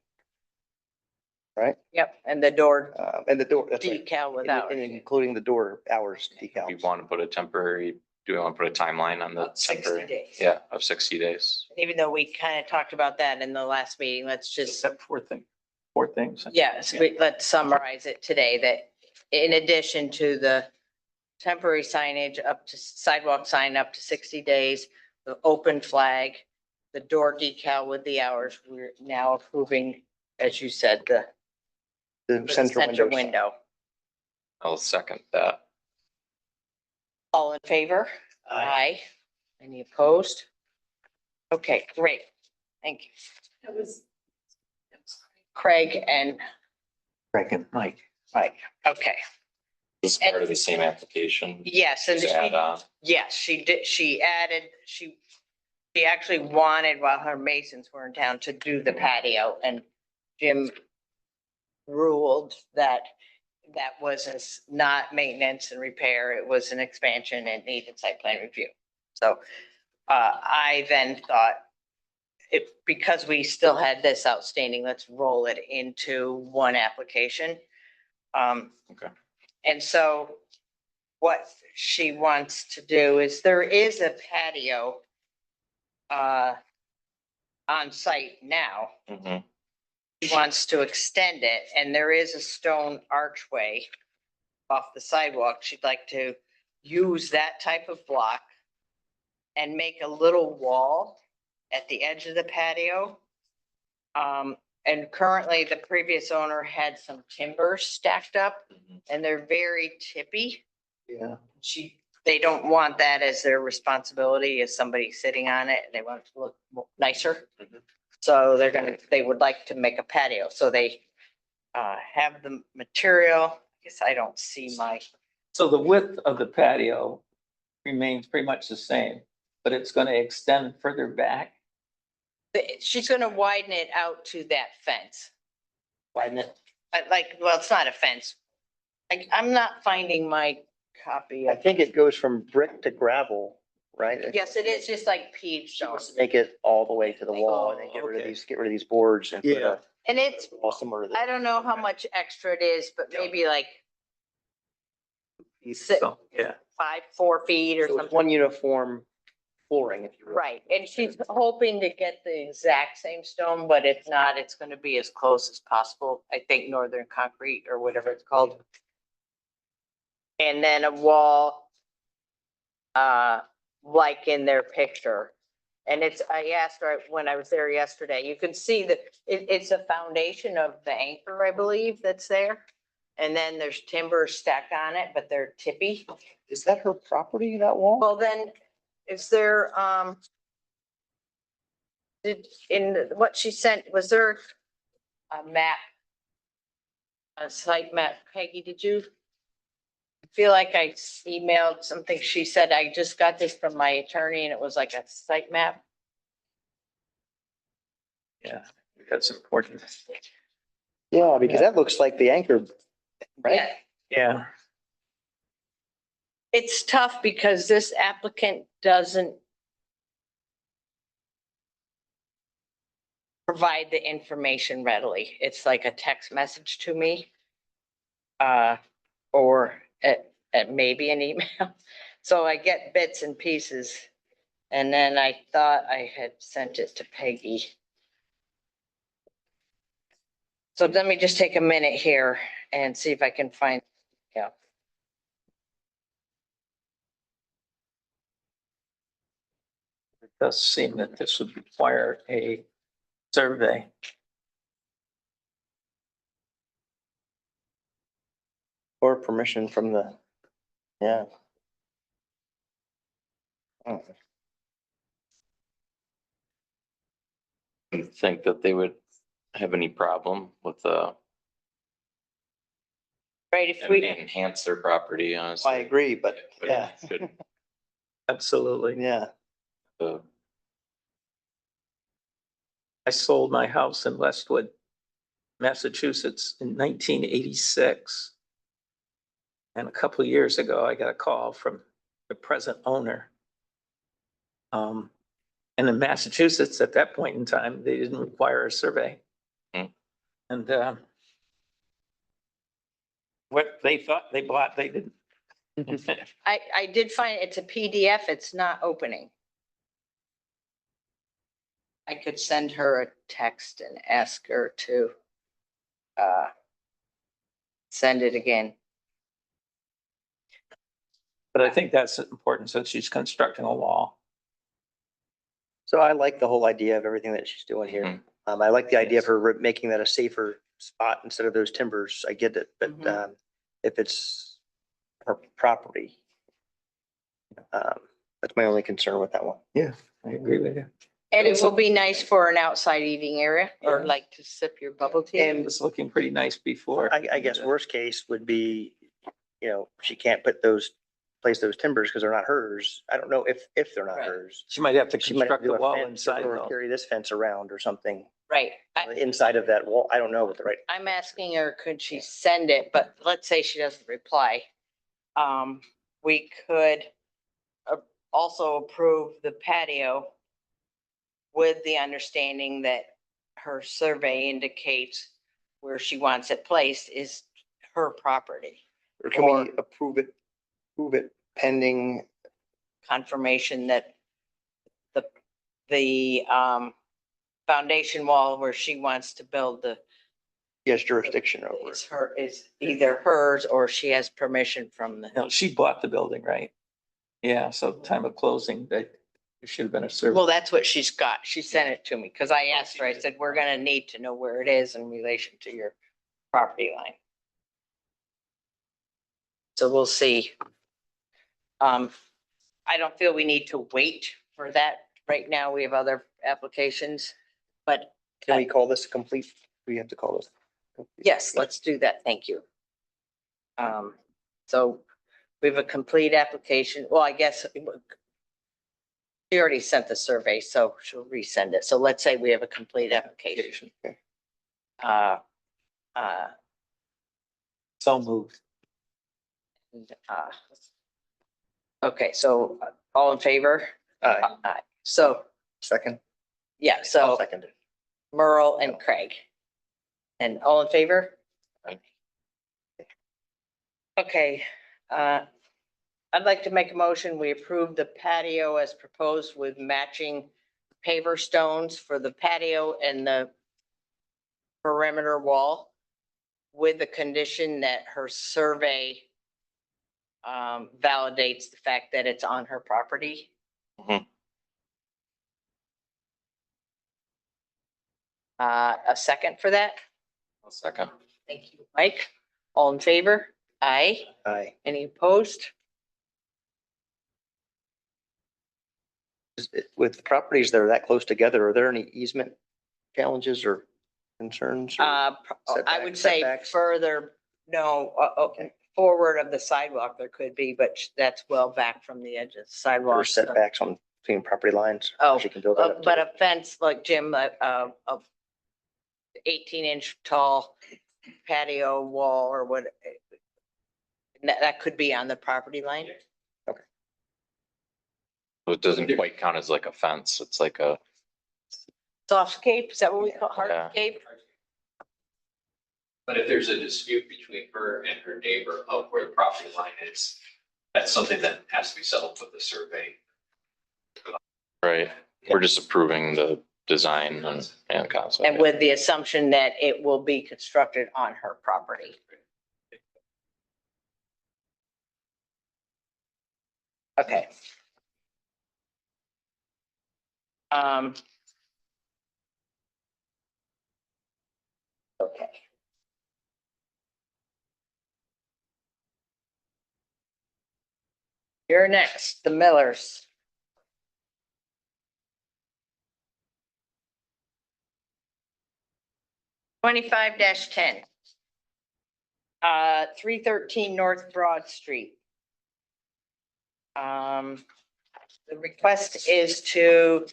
Speaker 1: Right?
Speaker 3: yep, and the door
Speaker 1: And the door, that's right.
Speaker 3: decal without.
Speaker 1: And including the door hours
Speaker 2: We
Speaker 1: decals.
Speaker 2: want to put a temporary, do we want to put a timeline on the
Speaker 3: 60
Speaker 2: temporary?
Speaker 3: days.
Speaker 2: Yeah, of 60 days.
Speaker 3: Even though we kind of talked about that in the last meeting, let's just,
Speaker 6: Except four things.
Speaker 3: yes, let's summarize it today that in addition to the temporary signage up to sidewalk sign up to 60 days, the open flag, the door decal with the hours, we're now approving, as you said, the
Speaker 1: The center
Speaker 3: center
Speaker 1: window. sign.
Speaker 3: window.
Speaker 2: I'll second that.
Speaker 3: All in favor? Aye. Any opposed? Okay, great. Thank you.
Speaker 4: That was.
Speaker 3: Craig and
Speaker 6: Craig and Mike.
Speaker 3: Mike. Okay,
Speaker 2: This is part of the same application.
Speaker 3: yes, and
Speaker 2: Just add on.
Speaker 3: yes, she did, she added, she actually wanted, while her masons were in town, to do the patio, and Jim ruled that that was not maintenance and repair, it was an expansion and needed site plan review. So I then thought, because we still had this outstanding, let's roll it into one application.
Speaker 2: Okay.
Speaker 3: And so what she wants to do is, there is a patio on site now.
Speaker 2: Mhm.
Speaker 3: She wants to extend it, and there is a stone archway off the sidewalk. She'd like to use that type of block and make a little wall at the edge of the patio. And currently, the previous owner had some timbers stacked up,
Speaker 2: Mhm.
Speaker 3: and they're very tippy.
Speaker 1: Yeah.
Speaker 3: They don't want that as their responsibility as somebody sitting on it, and they want it to look nicer.
Speaker 2: Mhm.
Speaker 3: So they would like to make a patio, so they have the material. I guess I don't see my,
Speaker 6: So the width of the patio remains pretty much the same, but it's going to extend further back.
Speaker 3: she's gonna widen it out to that fence.
Speaker 1: Widen it.
Speaker 3: Well, it's not a fence. I'm not finding my copy
Speaker 1: I
Speaker 3: of,
Speaker 1: think it goes from brick to gravel, right?
Speaker 3: yes, it is just like peach
Speaker 1: She
Speaker 3: stone.
Speaker 1: wants to make it all the way to the wall and then get rid of
Speaker 6: okay.
Speaker 1: these boards and put
Speaker 6: Yeah.
Speaker 1: a
Speaker 3: And it's,
Speaker 1: wall somewhere
Speaker 3: I
Speaker 1: that.
Speaker 3: don't know how much extra it is, but maybe like
Speaker 6: So, yeah.
Speaker 3: 4 feet or
Speaker 1: So it's
Speaker 3: something.
Speaker 1: one uniform flooring, if you will.
Speaker 3: Right, and she's hoping to get the exact same stone, but if not, it's gonna be as close as possible. I think Northern Concrete or whatever it's called. And then a wall, like in their picture. And I asked her when I was there yesterday, you can see that it's a foundation of the anchor, I believe, that's there. And then there's timber stacked on it, but they're tippy.
Speaker 1: Is that her property, that wall?
Speaker 3: Well, then, is there, what she sent, was there a map? A site map? Peggy, did you feel like I emailed something? She said, I just got this from my attorney and it was like a site map.
Speaker 6: Yeah, that's important.
Speaker 1: Yeah, because that looks like the anchor, right?
Speaker 3: Yeah.
Speaker 6: Yeah,
Speaker 3: It's tough because this applicant doesn't provide the information readily. It's like a text message to me. Or maybe an email. So I get bits and pieces. And then I thought I had sent it to Peggy. So let me just take a minute here and see if I can find, yeah.
Speaker 6: it does seem that this would require a survey.
Speaker 1: Or permission from the, yeah. Oh,
Speaker 2: Think that they would have any problem with
Speaker 3: Right, if we,
Speaker 2: enhance their property, honestly.
Speaker 1: I agree, but
Speaker 2: But
Speaker 1: yeah,
Speaker 2: it could,
Speaker 6: Absolutely.
Speaker 1: yeah.
Speaker 6: I sold my house in Westwood, Massachusetts in 1986. And a couple of years ago, I got a call from the present owner. And in Massachusetts, at that point in time, they didn't require a survey.
Speaker 2: Hmm.
Speaker 6: And what they thought they bought, they didn't.
Speaker 3: I did find it's a PDF, it's not opening. I could send her a text and ask her to send it again.
Speaker 6: But I think that's important since she's constructing a wall.
Speaker 1: So I like the whole idea of everything that she's doing here.
Speaker 2: Mhm.
Speaker 1: I like the idea of her making that a safer spot instead of those timbers. I get it, but
Speaker 3: Mhm.
Speaker 1: if it's her property, that's my only concern with that one.
Speaker 6: Yeah, I agree with you.
Speaker 3: And it will be nice for an outside eating area or
Speaker 6: Yeah.
Speaker 3: like to sip your bubble tea.
Speaker 6: It was looking pretty nice before.
Speaker 1: I guess worst case would be, she can't place those timbers because they're not hers. I don't know if they're not
Speaker 3: Right.
Speaker 1: hers.
Speaker 6: She might have to
Speaker 1: She might have
Speaker 6: construct
Speaker 1: to do
Speaker 6: the
Speaker 1: a
Speaker 6: wall
Speaker 1: fence
Speaker 6: inside
Speaker 1: or
Speaker 6: though.
Speaker 1: carry this fence around or something
Speaker 3: Right.
Speaker 1: inside of that wall. I don't know what the right.
Speaker 3: I'm asking her, could she send it, but let's say she doesn't reply. We could also approve the patio with the understanding that her survey indicates where she wants it placed is her property.
Speaker 1: Or can we approve it pending?
Speaker 3: Confirmation that the foundation wall where she wants to build the
Speaker 1: Yes, jurisdiction over
Speaker 3: is
Speaker 1: it.
Speaker 3: is either hers or she has permission from the.
Speaker 6: No, she bought the building, right? Yeah, so time of closing, that there should have been a survey.
Speaker 3: Well, that's what she's got. She sent it to me because I asked her, I said, we're gonna need to know where it is in relation to your property line. So we'll see. I don't feel we need to wait for that. Right now, we have other applications, but
Speaker 1: Can we call this complete? We have to call this. complete?
Speaker 3: yes, let's do that. Thank you. So we have a complete application. Well, I guess she already sent the survey, so she'll resend it. So let's say we have a complete application.
Speaker 1: Okay.
Speaker 3: Uh,
Speaker 6: So moved.
Speaker 3: okay, so all in favor?
Speaker 1: Aye.
Speaker 3: Aye. So,
Speaker 1: Second.
Speaker 3: yeah,
Speaker 1: I'll
Speaker 3: so
Speaker 1: second it.
Speaker 3: Merle and Craig. And all in favor?
Speaker 2: Aye.
Speaker 3: Okay, I'd like to make a motion. We approve the patio as proposed with matching paver stones for the patio and the perimeter wall with the condition that her survey validates the fact that it's on her property.
Speaker 2: Mhm.
Speaker 3: A second for that?
Speaker 2: I'll second.
Speaker 3: Thank you, Mike. All in favor? Aye.
Speaker 1: Aye.
Speaker 3: Any opposed?
Speaker 1: with properties that are that close together, are there any easement challenges or concerns? or-
Speaker 3: I would say
Speaker 1: setbacks?
Speaker 3: further, no, forward of the sidewalk there could be, but that's well back from the edge of the
Speaker 1: Or
Speaker 3: sidewalk. so-
Speaker 1: setbacks on between property lines?
Speaker 3: Oh,
Speaker 1: She can build that up
Speaker 3: But
Speaker 1: to.
Speaker 3: a fence like Jim, a 18-inch tall patio wall or what, that could be on the property line.
Speaker 2: It doesn't quite count as like a fence. It's like a,
Speaker 3: Softscape, is that what we call
Speaker 2: Yeah.
Speaker 3: hardscape?
Speaker 5: But if there's a dispute between her and her neighbor of where the property line is, that's something that has to be settled with the survey.
Speaker 2: right, we're just approving the design and concept.
Speaker 3: And with the assumption that it will be constructed on her property. Okay. Okay. You're next, the Millers. Twenty-five 10. 313 North Broad Street. The request is to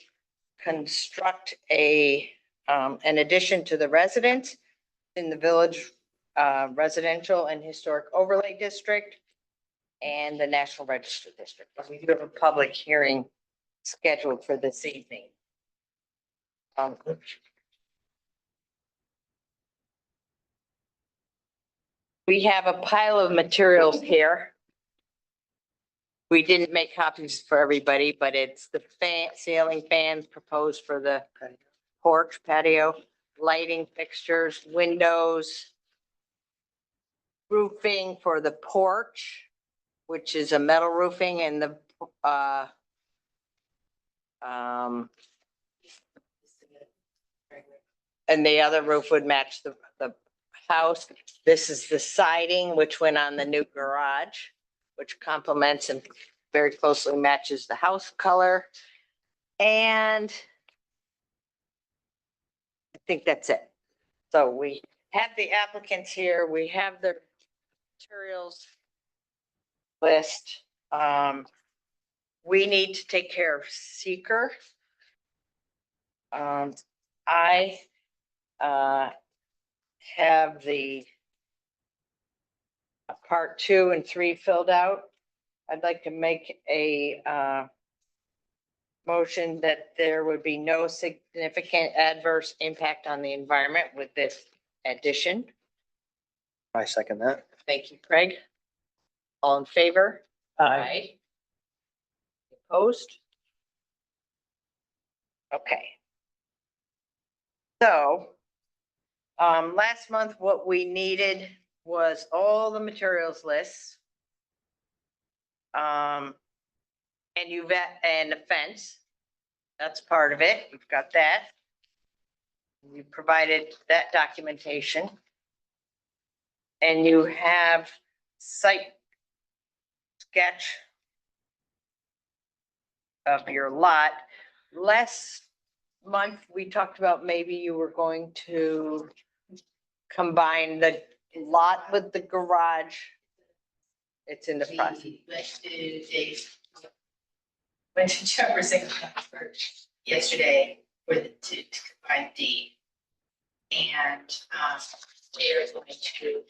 Speaker 3: construct an addition to the residence in the village, residential and historic overlay district and the National Register District. We do have a public hearing scheduled for this evening. We have a pile of materials here. We didn't make copies for everybody, but it's the ceiling fans proposed for the porch patio, lighting fixtures, windows, roofing for the porch, which is a metal roofing, and the and the other roof would match the house. This is the siding, which went on the new garage, which complements and very closely matches the house color. And I think that's it. So we have the applicants here. We have their materials list. We need to take care of seeker. I have the part 2 and 3 filled out. I'd like to make a motion that there would be no significant adverse impact on the environment with this addition.
Speaker 1: I second that.
Speaker 3: Thank you, Craig. All in favor?
Speaker 6: Aye.
Speaker 3: Opposed? Okay. So, last month, what we needed was all the materials lists. And and a fence. That's part of it. We've got that. You provided that documentation. And you have site sketch of your lot. Last month, we talked about maybe you were going to combine the lot with the garage. It's in the process.
Speaker 7: Went to Jefferson first yesterday to combine D. And they're going to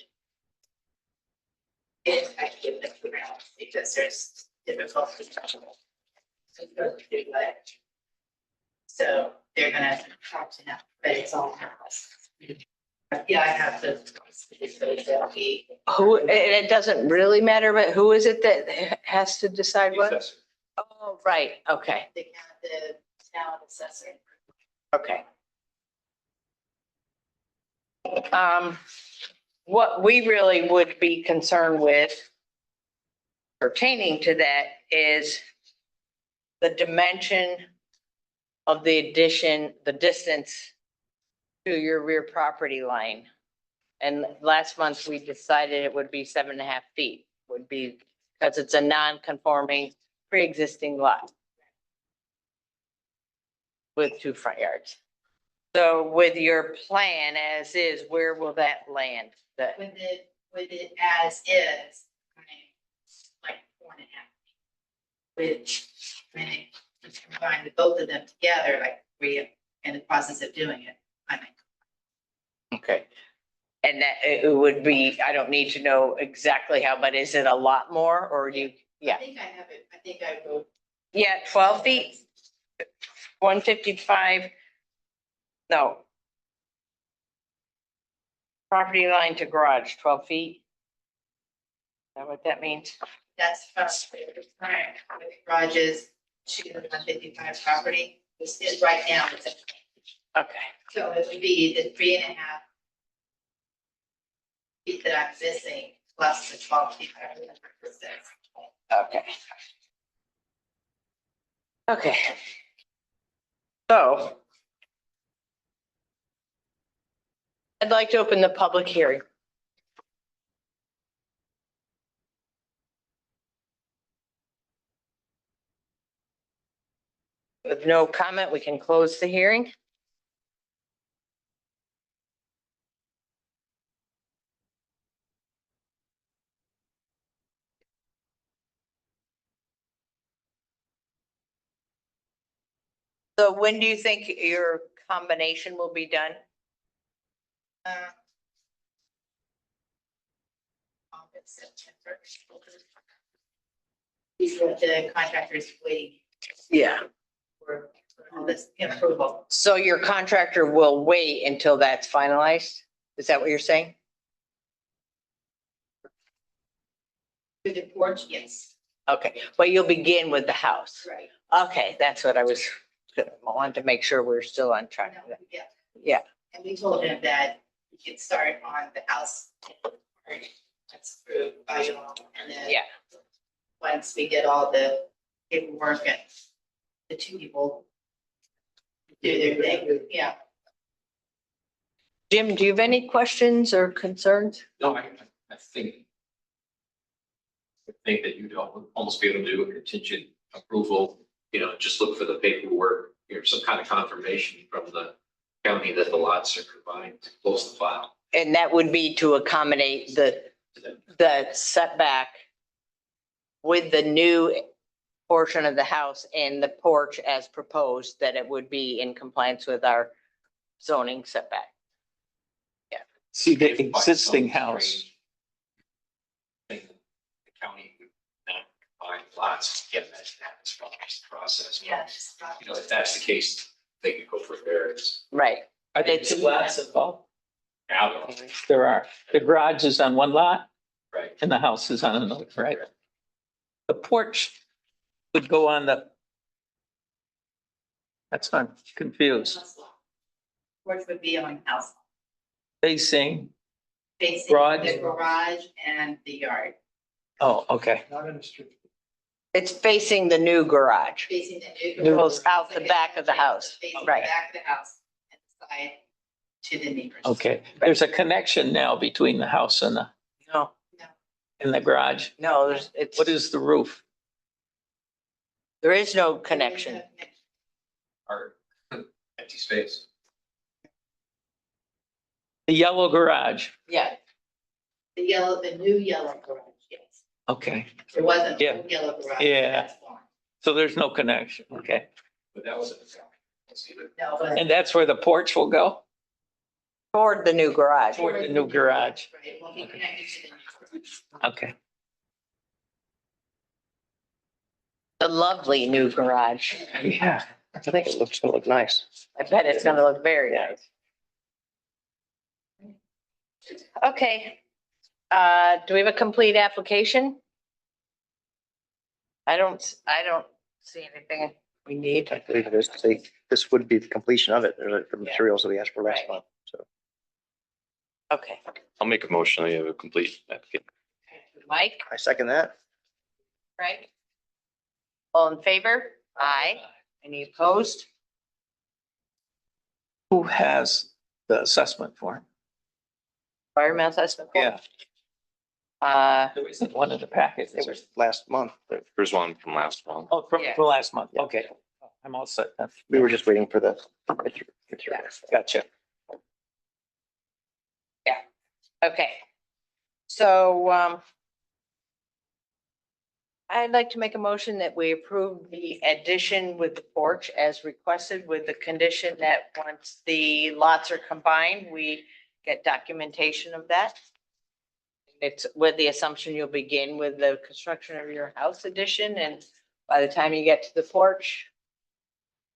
Speaker 7: give them the ground because there's difficulty. So they're gonna talk to them, but it's all. Yeah, I have to.
Speaker 3: Who, and it doesn't really matter, but who is it that has to decide what? Oh, right, okay,
Speaker 7: The town assessor.
Speaker 3: okay. What we really would be concerned with pertaining to that is the dimension of the addition, the distance to your rear property line. And last month, we decided it would be 7.5 feet, would be, because it's a non-conforming pre-existing lot. with 2 front yards. So with your plan as is, where will that land? The,
Speaker 7: With it as is, I mean, like 4.5. Which, when you combine the both of them together, like we in the process of doing it, I think.
Speaker 3: okay. And that it would be, I don't need to know exactly how, but is it a lot more or do you,
Speaker 7: I
Speaker 3: yeah,
Speaker 7: think I have it, I think I wrote,
Speaker 3: yeah, 12 feet, 155, no. Property line to garage, 12 feet. Is that what that means?
Speaker 7: that's from the current with garages to the 155 property. This is right now, it's
Speaker 3: Okay,
Speaker 7: so it would be the 3.5 feet that I'm missing plus the 12 feet.
Speaker 3: okay. Okay. So I'd like to open the public hearing. With no comment, we can close the hearing. So when do you think your combination will be done?
Speaker 7: August, September. These are the contractors waiting
Speaker 3: Yeah.
Speaker 7: for all this approval.
Speaker 3: So your contractor will wait until that's finalized? Is that what you're saying?
Speaker 7: To the porch, yes,
Speaker 3: Okay, but you'll begin with the house.
Speaker 7: right.
Speaker 3: Okay, that's what I wanted to make sure we're still on track.
Speaker 7: No, yeah.
Speaker 3: Yeah.
Speaker 7: And we told him that we could start on the house. That's approved by you all, and then.
Speaker 3: Yeah.
Speaker 7: Once we get all the paperwork and the 2 people do their thing, yeah.
Speaker 3: Jim, do you have any questions or concerns?
Speaker 5: No, I think that you'd almost be able to do a contingent approval, just look for the paperwork, some kind of confirmation from the county that the lots are combined to close the file.
Speaker 3: And that would be to accommodate the setback with the new portion of the house and the porch as proposed, that it would be in compliance with our zoning setback.
Speaker 6: See, the
Speaker 5: If by
Speaker 6: existing
Speaker 5: some
Speaker 6: house,
Speaker 5: strange thing, the county would not combine lots, again, that's from this process.
Speaker 7: Yeah, just,
Speaker 5: If that's the case, they could go for variance.
Speaker 3: Right.
Speaker 6: are there 2 lots involved?
Speaker 5: Now,
Speaker 6: There are. The garage is on one lot
Speaker 5: right?
Speaker 6: and the house is on another, right? The porch would go on the. That's not confused.
Speaker 7: porch would be on the house,
Speaker 6: Facing,
Speaker 7: facing
Speaker 6: Garage.
Speaker 7: the garage and the yard,
Speaker 6: oh, okay.
Speaker 1: Not in the street.
Speaker 3: It's facing the new garage.
Speaker 7: facing the
Speaker 3: It
Speaker 7: new.
Speaker 3: goes out the back of the house.
Speaker 7: Facing the
Speaker 3: Right.
Speaker 7: back of the house and the side to the neighbors.
Speaker 6: Okay, there's a connection now between the house and the garage.
Speaker 3: No,
Speaker 6: What is the roof?
Speaker 3: there is no connection.
Speaker 5: Or empty space.
Speaker 6: The yellow garage,
Speaker 3: Yeah.
Speaker 7: The new yellow garage, yes.
Speaker 6: okay,
Speaker 7: There wasn't
Speaker 6: Yeah.
Speaker 7: a yellow garage.
Speaker 6: Yeah.
Speaker 7: That's gone.
Speaker 6: so there's no connection, okay.
Speaker 5: But that was in the county. Let's see that.
Speaker 7: No, but.
Speaker 6: And that's where the porch will go?
Speaker 3: Toward the new garage.
Speaker 6: Toward the new garage.
Speaker 7: Right, it won't be connected to the new garage.
Speaker 6: Okay,
Speaker 3: The lovely new garage.
Speaker 6: yeah.
Speaker 1: I think it looks gonna look nice.
Speaker 3: I bet it's gonna look very nice. Okay, do we have a complete application? I don't see anything we need.
Speaker 1: I believe it is. This would be the completion of it. There's the materials that we asked for last
Speaker 3: Right.
Speaker 1: month, so.
Speaker 3: Okay,
Speaker 2: I'll make a motion. We have a complete application.
Speaker 3: Mike,
Speaker 1: I second that.
Speaker 3: Frank? All in favor? Aye. Any opposed?
Speaker 6: Who has the assessment form?
Speaker 3: Environmental assessment?
Speaker 6: Yeah, there isn't one in the packet.
Speaker 1: It was last month.
Speaker 2: There's one from last month.
Speaker 6: Oh, from
Speaker 3: Yeah.
Speaker 6: last month, okay. I'm all set. then.
Speaker 1: We were just waiting for the.
Speaker 6: Gotcha.
Speaker 3: Okay. So, I'd like to make a motion that we approve the addition with the porch as requested with the condition that once the lots are combined, we get documentation of that. It's with the assumption you'll begin with the construction of your house addition, and by the time you get to the porch,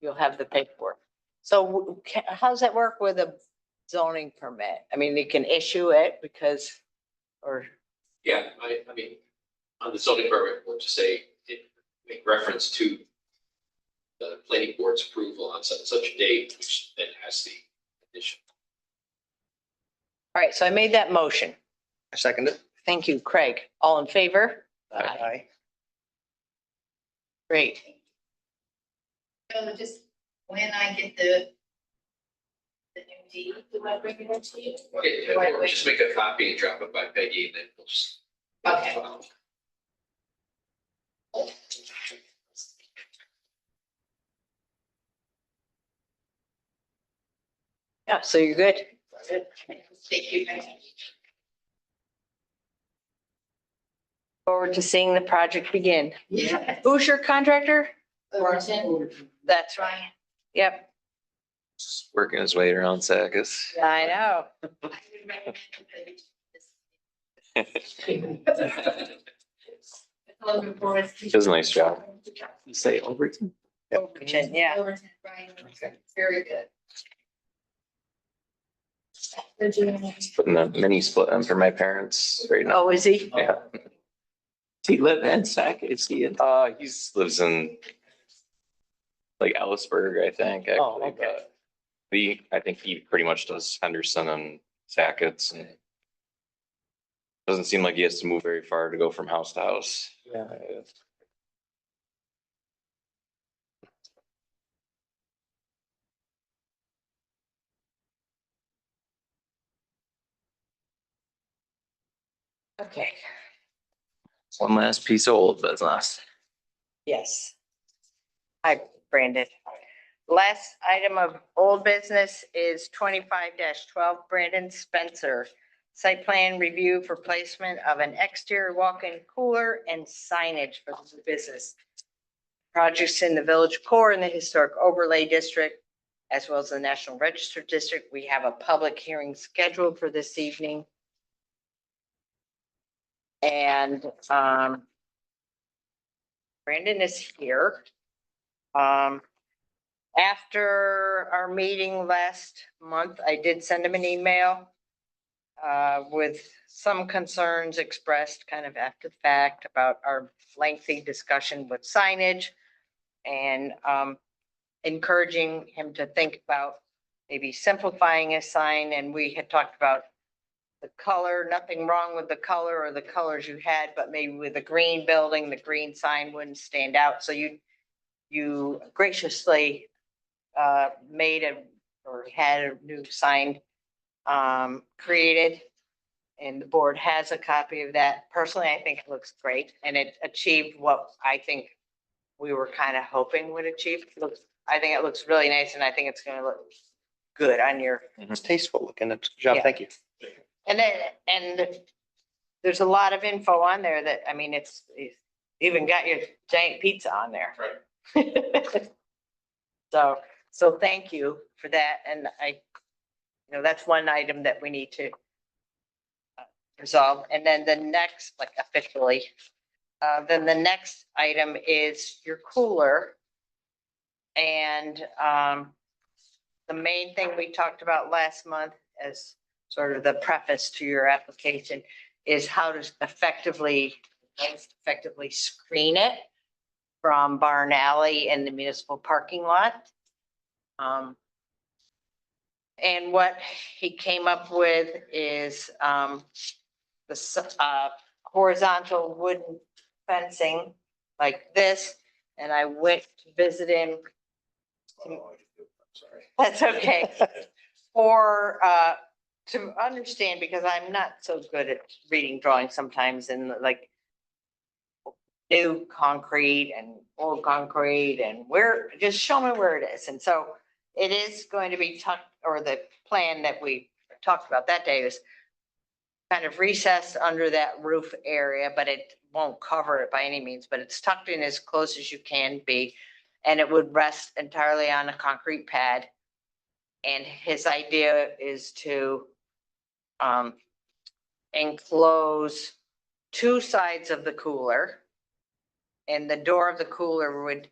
Speaker 3: you'll have the paperwork. So how's that work with a zoning permit? I mean, you can issue it because, or,
Speaker 5: Yeah, I mean, on the zoning permit, we'll just say, make reference to the planning board's approval on such a date, which then has the addition.
Speaker 3: all right, so I made that motion.
Speaker 1: I second it.
Speaker 3: Thank you, Craig. All in favor?
Speaker 1: Aye.
Speaker 3: Great.
Speaker 7: So just when I get the new deed, do I bring it to you?
Speaker 5: Okay,
Speaker 7: Do I
Speaker 5: or
Speaker 7: wait?
Speaker 5: just make a copy and drop it by Peggy and then we'll just.
Speaker 7: Okay.
Speaker 3: Yeah, so you're good.
Speaker 7: Thank you.
Speaker 3: Forward to seeing the project begin.
Speaker 7: Yeah.
Speaker 3: Who's your contractor?
Speaker 7: Overton.
Speaker 3: That's right. Yep,
Speaker 2: Just working his way around Sackets.
Speaker 3: I know.
Speaker 2: Does a nice job.
Speaker 6: You say Overton?
Speaker 3: Overton, yeah.
Speaker 7: Overton, Brian, very good.
Speaker 2: Putting a mini split in for my parents right now.
Speaker 3: Oh, is he?
Speaker 2: Yeah.
Speaker 6: Does he live in Sackets? He in?
Speaker 2: He's lives in like Ellisburg, I think,
Speaker 6: Oh,
Speaker 2: actually,
Speaker 6: okay.
Speaker 2: but I think he pretty much does Henderson and Sackets and doesn't seem like he has to move very far to go from house to house.
Speaker 6: Yeah.
Speaker 3: Okay,
Speaker 2: One last piece of old business.
Speaker 3: yes. Hi, Brandon. Last item of old business is 25-12, Brandon Spencer. Site plan review for placement of an exterior walk-in cooler and signage for the business. Projects in the village core and the historic overlay district, as well as the National Register District. We have a public hearing scheduled for this evening. And Brandon is here. After our meeting last month, I did send him an email with some concerns expressed kind of after the fact about our lengthy discussion with signage and encouraging him to think about maybe simplifying his sign. And we had talked about the color, nothing wrong with the color or the colors you had, but maybe with the green building, the green sign wouldn't stand out. So you graciously made or had a new sign created. And the board has a copy of that. Personally, I think it looks great and it achieved what I think we were kind of hoping would achieve. I think it looks really nice and I think it's gonna look good on your.
Speaker 1: It's tasteful looking. It's good job.
Speaker 3: Yeah.
Speaker 1: Thank you.
Speaker 3: And there's a lot of info on there that, I mean, it's even got your giant pizza on there.
Speaker 5: Right.
Speaker 3: So thank you for that. And that's one item that we need to resolve. And then the next, like officially, then the next item is your cooler. And the main thing we talked about last month as sort of the preface to your application is how to most effectively screen it from Barn Alley and the municipal parking lot. And what he came up with is the horizontal wooden fencing like this. And I went to visit him. That's okay. Or to understand, because I'm not so good at reading drawings sometimes and like, new concrete and old concrete and just show me where it is. And so it is going to be tucked, or the plan that we talked about that day is kind of recessed under that roof area, but it won't cover it by any means, but it's tucked in as close as you can be. And it would rest entirely on a concrete pad. And his idea is to enclose two sides of the cooler. And the door of the cooler would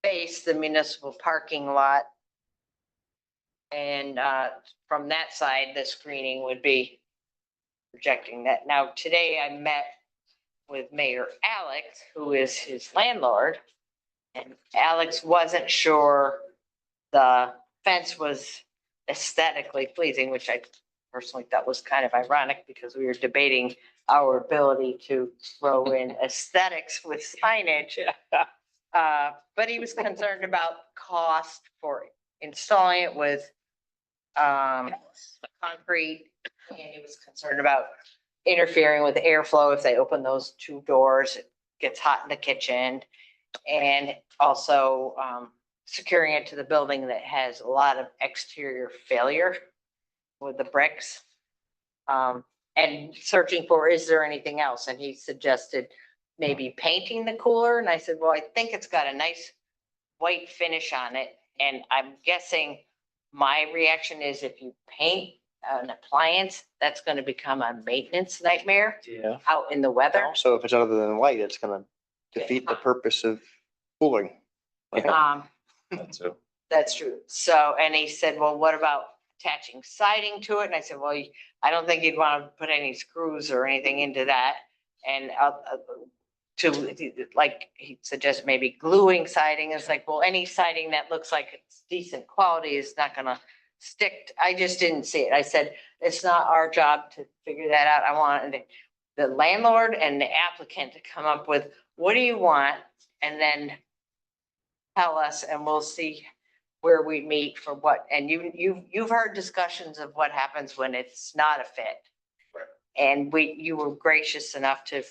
Speaker 3: face the municipal parking lot. And from that side, the screening would be projecting that. Now, today I met with Mayor Alex, who is his landlord. And Alex wasn't sure the fence was aesthetically pleasing, which I personally thought was kind of ironic because we were debating our ability to throw in aesthetics with signage. But he was concerned about cost for installing it with concrete. And he was concerned about interfering with airflow. If they open those two doors, it gets hot in the kitchen. And also securing it to the building that has a lot of exterior failure with the bricks. And searching for, is there anything else? And he suggested maybe painting the cooler. And I said, well, I think it's got a nice white finish on it. And I'm guessing my reaction is if you paint an appliance, that's going to become a maintenance nightmare
Speaker 1: Yeah.
Speaker 3: out in the weather.
Speaker 1: Also, if it's other than light, it's gonna defeat the purpose of cooling.
Speaker 2: So,
Speaker 3: That's true. So, and he said, well, what about attaching siding to it? And I said, well, I don't think you'd want to put any screws or anything into that. And like, he suggested maybe gluing siding. It's like, well, any siding that looks like it's decent quality is not gonna stick. I just didn't see it. I said, it's not our job to figure that out. I want the landlord and the applicant to come up with, what do you want? And then tell us, and we'll see where we meet for what. And you've heard discussions of what happens when it's not a fit.
Speaker 5: Right.
Speaker 3: And you were gracious enough to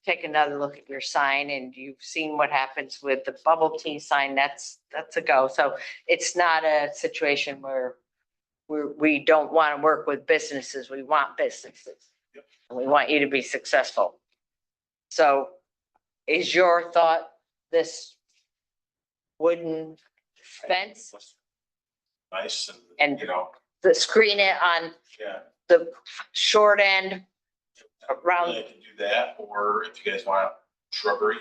Speaker 3: take another look at your sign, and you've seen what happens with the bubble tea sign. That's a go. So it's not a situation where we don't want to work with businesses. We want businesses.
Speaker 5: Yep.
Speaker 3: And we want you to be successful. So is your thought this wooden fence,
Speaker 8: Nice
Speaker 3: And-
Speaker 8: and, you know,
Speaker 3: the screen it on
Speaker 8: yeah.
Speaker 3: the short end around?
Speaker 8: I can do that, or if you guys want shrubbery,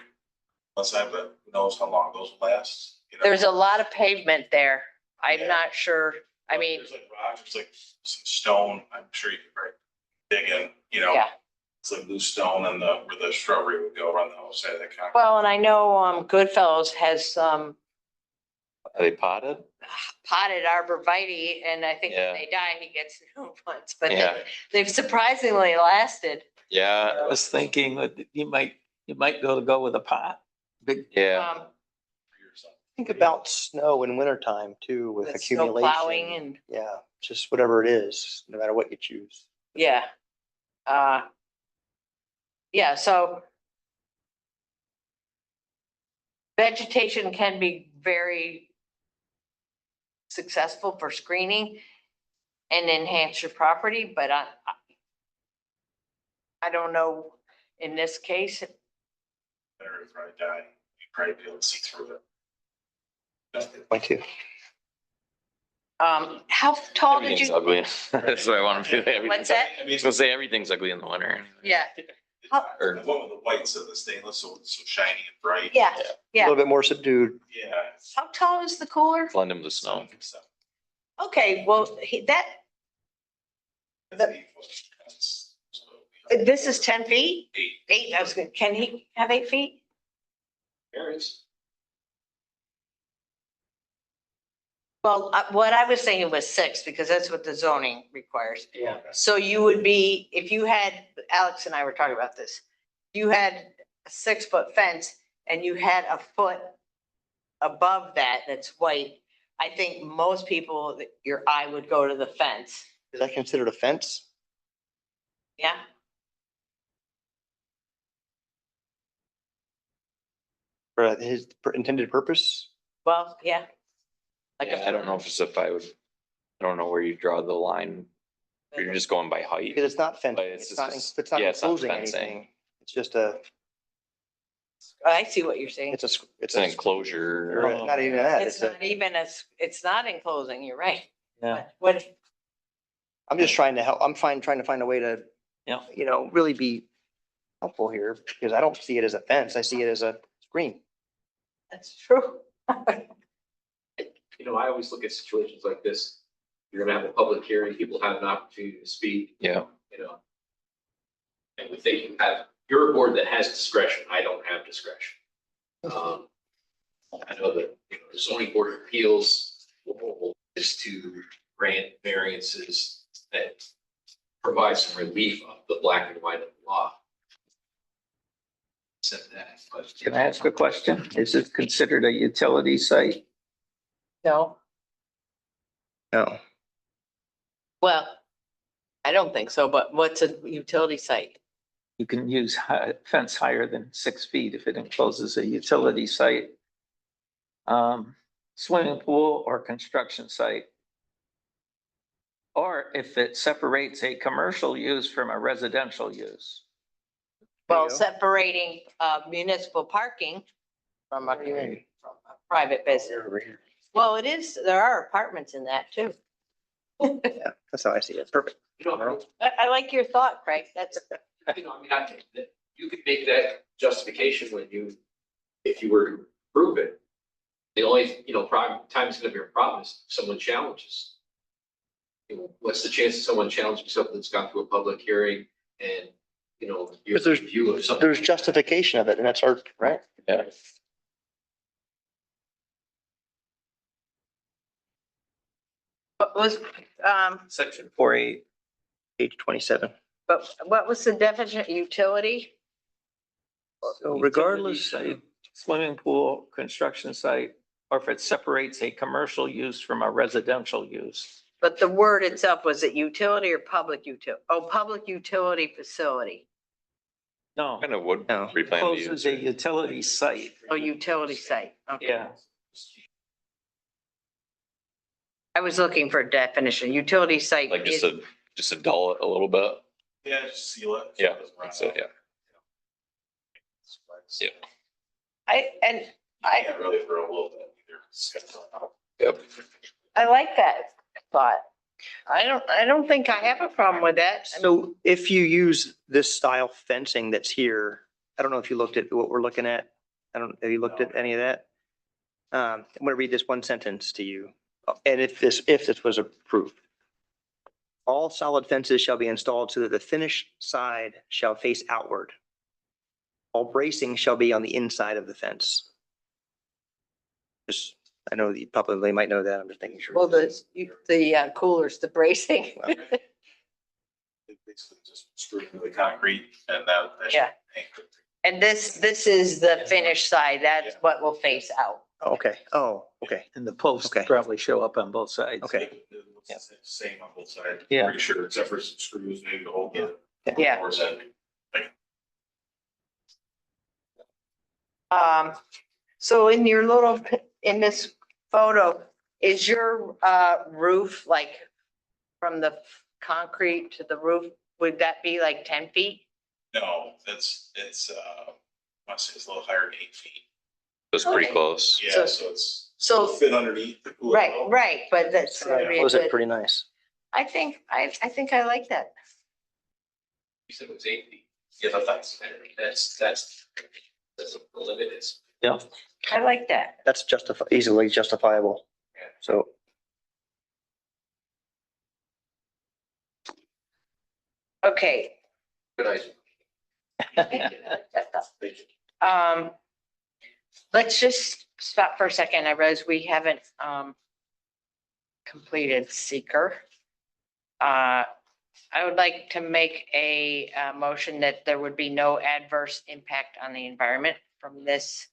Speaker 8: let's have, but who knows how long those will last. You know?
Speaker 3: There's a lot of pavement there. I'm
Speaker 8: Yeah.
Speaker 3: not sure. I mean,
Speaker 8: There's like rocks, there's like some stone, I'm sure you could probably dig in, you know.
Speaker 3: Yeah.
Speaker 8: It's like loose stone and where the shrubbery would go around the whole side of the concrete.
Speaker 3: well, and I know Goodfellows has some
Speaker 2: are they potted?
Speaker 3: potted arborvitae, and I think
Speaker 2: Yeah.
Speaker 3: when they die, he gets new ones, but
Speaker 2: Yeah.
Speaker 3: they've surprisingly lasted.
Speaker 2: Yeah,
Speaker 6: I was thinking that you might go with a pot. Big,
Speaker 2: yeah.
Speaker 3: Um,
Speaker 1: Think about snow in wintertime too, with
Speaker 3: with snow
Speaker 1: accumulation.
Speaker 3: plowing and,
Speaker 1: Yeah, just whatever it is, no matter what you choose.
Speaker 3: yeah. Yeah, so vegetation can be very successful for screening and enhance your property, but I don't know in this case.
Speaker 8: Better if I die, you probably be able to see through it.
Speaker 1: Point two.
Speaker 3: How tall did
Speaker 2: Everything's
Speaker 3: you?
Speaker 2: ugly. That's what I want to do.
Speaker 3: What's that?
Speaker 8: I mean,
Speaker 2: I was gonna say everything's ugly in the winter.
Speaker 3: Yeah,
Speaker 8: I went with the whites of the stainless, so it's so shiny and bright.
Speaker 3: yeah,
Speaker 1: A
Speaker 3: yeah.
Speaker 1: little bit more subdued.
Speaker 8: Yeah.
Speaker 3: How tall is the cooler?
Speaker 2: Blend them to snow.
Speaker 8: So,
Speaker 3: Okay, well, that,
Speaker 8: that's 8 foot. So,
Speaker 3: this is 10 feet?
Speaker 8: 8.
Speaker 3: 8, I was gonna, can he have 8 feet?
Speaker 8: Areas.
Speaker 3: Well, what I was thinking was 6, because that's what the zoning requires.
Speaker 1: Yeah.
Speaker 3: So you would be, if you had, Alex and I were talking about this, you had a 6-foot fence and you had a foot above that that's white, I think most people, your eye would go to the fence.
Speaker 1: Is that considered a fence?
Speaker 3: Yeah?
Speaker 1: for his intended purpose.
Speaker 3: Well, yeah. Like
Speaker 2: Yeah, I don't know if it's if I would, I don't know where you draw the line. You're just going by height.
Speaker 1: Because it's not fencing.
Speaker 2: But it's
Speaker 1: It's not,
Speaker 2: just-
Speaker 1: it's not
Speaker 2: yeah, it's not
Speaker 1: enclosing
Speaker 2: fencing.
Speaker 1: anything. It's just a,
Speaker 3: I see what you're saying.
Speaker 1: it's a, it's
Speaker 2: It's an
Speaker 1: a,
Speaker 2: enclosure.
Speaker 1: or not even that.
Speaker 3: It's
Speaker 1: It's a,
Speaker 3: not even it's not enclosing, you're right.
Speaker 6: Yeah.
Speaker 3: What,
Speaker 1: I'm just trying to help. I'm trying to find a way to,
Speaker 6: Yeah.
Speaker 1: really be helpful here because I don't see it as a fence. I see it as a screen.
Speaker 3: that's true.
Speaker 5: You know, I always look at situations like this. You're gonna have a public hearing, people have an opportunity to speak,
Speaker 2: Yeah,
Speaker 5: you know. And we think you're a board that has discretion. I don't have discretion. I know that, the zoning board of appeals is to grant variances that provide some relief of the black and white of the law. Said that, but.
Speaker 6: Can I ask a question? Is it considered a utility site?
Speaker 3: No,
Speaker 1: No.
Speaker 3: well, I don't think so, but what's a utility site?
Speaker 6: You can use fence higher than 6 feet if it encloses a utility site. Swimming pool or construction site. Or if it separates a commercial use from a residential use.
Speaker 1: There you
Speaker 3: Well,
Speaker 1: go.
Speaker 3: separating municipal parking from a private business. Well, it is, there are apartments in that too.
Speaker 1: Yeah, that's how I see it. Perfect.
Speaker 3: I like your thought, Craig. That's,
Speaker 5: I mean, I think that you could make that justification if you were to prove it. The only, time it's gonna be a problem is if someone challenges. What's the chance of someone challenging something that's gone through a public hearing and, your
Speaker 1: Because there's-
Speaker 5: view of something?
Speaker 1: There's justification of it and that's our, right?
Speaker 2: yeah.
Speaker 3: what was,
Speaker 6: Section 4A.
Speaker 1: Page 27.
Speaker 3: but what was the definition, utility?
Speaker 1: So regardless,
Speaker 6: Utility site, swimming pool, construction site, or if it separates a commercial use from a residential use.
Speaker 3: But the word itself, was it utility or public utility? Oh, public utility facility.
Speaker 6: No,
Speaker 2: Kind of would
Speaker 1: No.
Speaker 2: replan the
Speaker 6: closes a
Speaker 2: use.
Speaker 6: utility site.
Speaker 3: Oh, utility site. Okay.
Speaker 6: Yeah.
Speaker 3: I was looking for a definition. Utility site
Speaker 2: Like
Speaker 3: is,
Speaker 2: just a dull it a little bit.
Speaker 8: Yeah, just seal it.
Speaker 2: Yeah, so, yeah. Yeah.
Speaker 3: I
Speaker 8: Can't really for a little bit either.
Speaker 2: Yep.
Speaker 3: I like that thought. I don't think I have a problem with that.
Speaker 1: so if you use this style fencing that's here, I don't know if you looked at what we're looking at. Have you looked at any of that? I'm gonna read this one sentence to you. And if this was approved. All solid fences shall be installed so that the finished side shall face outward. All bracing shall be on the inside of the fence. Just, I know that you probably might know that. I'm just thinking sure.
Speaker 3: Well, the coolers, the bracing.
Speaker 1: Well,
Speaker 8: They basically just screw it into the concrete and that should
Speaker 3: Yeah.
Speaker 8: anchor it.
Speaker 3: And this is the finished side. That's what will face out.
Speaker 1: Okay. Oh, okay.
Speaker 6: And the posts
Speaker 1: Okay.
Speaker 6: probably show up on both sides.
Speaker 1: Okay.
Speaker 8: It looks the same on both sides.
Speaker 6: Yeah.
Speaker 8: Pretty sure, except for some screws maybe to hold the.
Speaker 3: Yeah.
Speaker 8: doors in.
Speaker 3: So in your in this photo, is your roof like from the concrete to the roof? Would that be like 10 feet?
Speaker 8: No, it's, I want to say it's a little higher than 8 feet.
Speaker 2: It's pretty
Speaker 3: Okay.
Speaker 2: close.
Speaker 8: Yeah, so it's.
Speaker 3: So,
Speaker 8: Fit underneath the cooler.
Speaker 3: right, but that's gonna be a
Speaker 1: Was it
Speaker 3: good,
Speaker 1: pretty nice?
Speaker 3: I think I like that.
Speaker 5: You said it was 8 feet. Yeah, that's the limit is.
Speaker 6: Yeah.
Speaker 3: I like that.
Speaker 1: That's easily justifiable. So
Speaker 3: Okay.
Speaker 5: Good idea.
Speaker 3: Let's just stop for a second. I realize we haven't, completed seeker. I would like to make a motion that there would be no adverse impact on the environment from this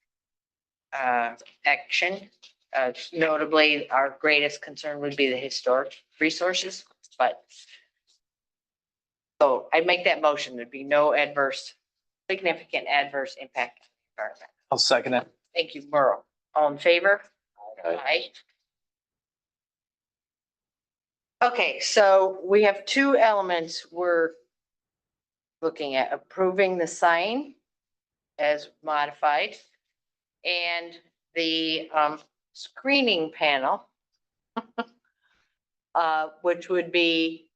Speaker 3: action. Notably, our greatest concern would be the historic resources, but so I'd make that motion. There'd be no significant adverse impact on the environment.
Speaker 6: I'll second it.
Speaker 3: Thank you, Merle. All in favor?
Speaker 2: Aye.
Speaker 3: Okay, so we have two elements we're looking at: approving the sign as modified and the screening panel, which would be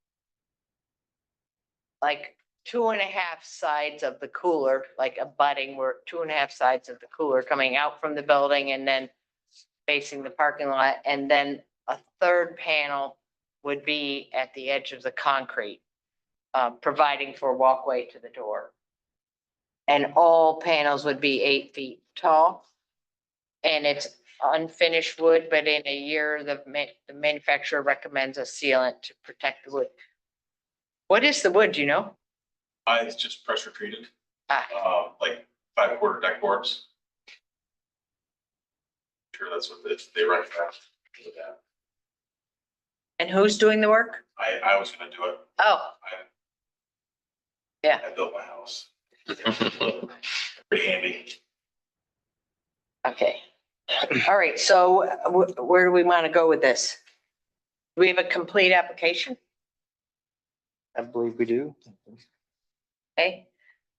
Speaker 3: like 2.5 sides of the cooler, like abutting, where 2.5 sides of the cooler coming out from the building and then facing the parking lot. And then a third panel would be at the edge of the concrete, providing for a walkway to the door. And all panels would be 8 feet tall. And it's unfinished wood, but in a year, the manufacturer recommends a sealant to protect the wood. What is the wood, do you know?
Speaker 8: It's just pressure treated,
Speaker 3: Ah,
Speaker 8: like 5/4 deck boards. Sure, that's what they recommend with that.
Speaker 3: and who's doing the work?
Speaker 8: I was gonna do it.
Speaker 3: Oh,
Speaker 8: I built my house. Pretty handy.
Speaker 3: okay. All right, so where do we want to go with this? Do we have a complete application?
Speaker 1: I believe we do.
Speaker 3: Okay,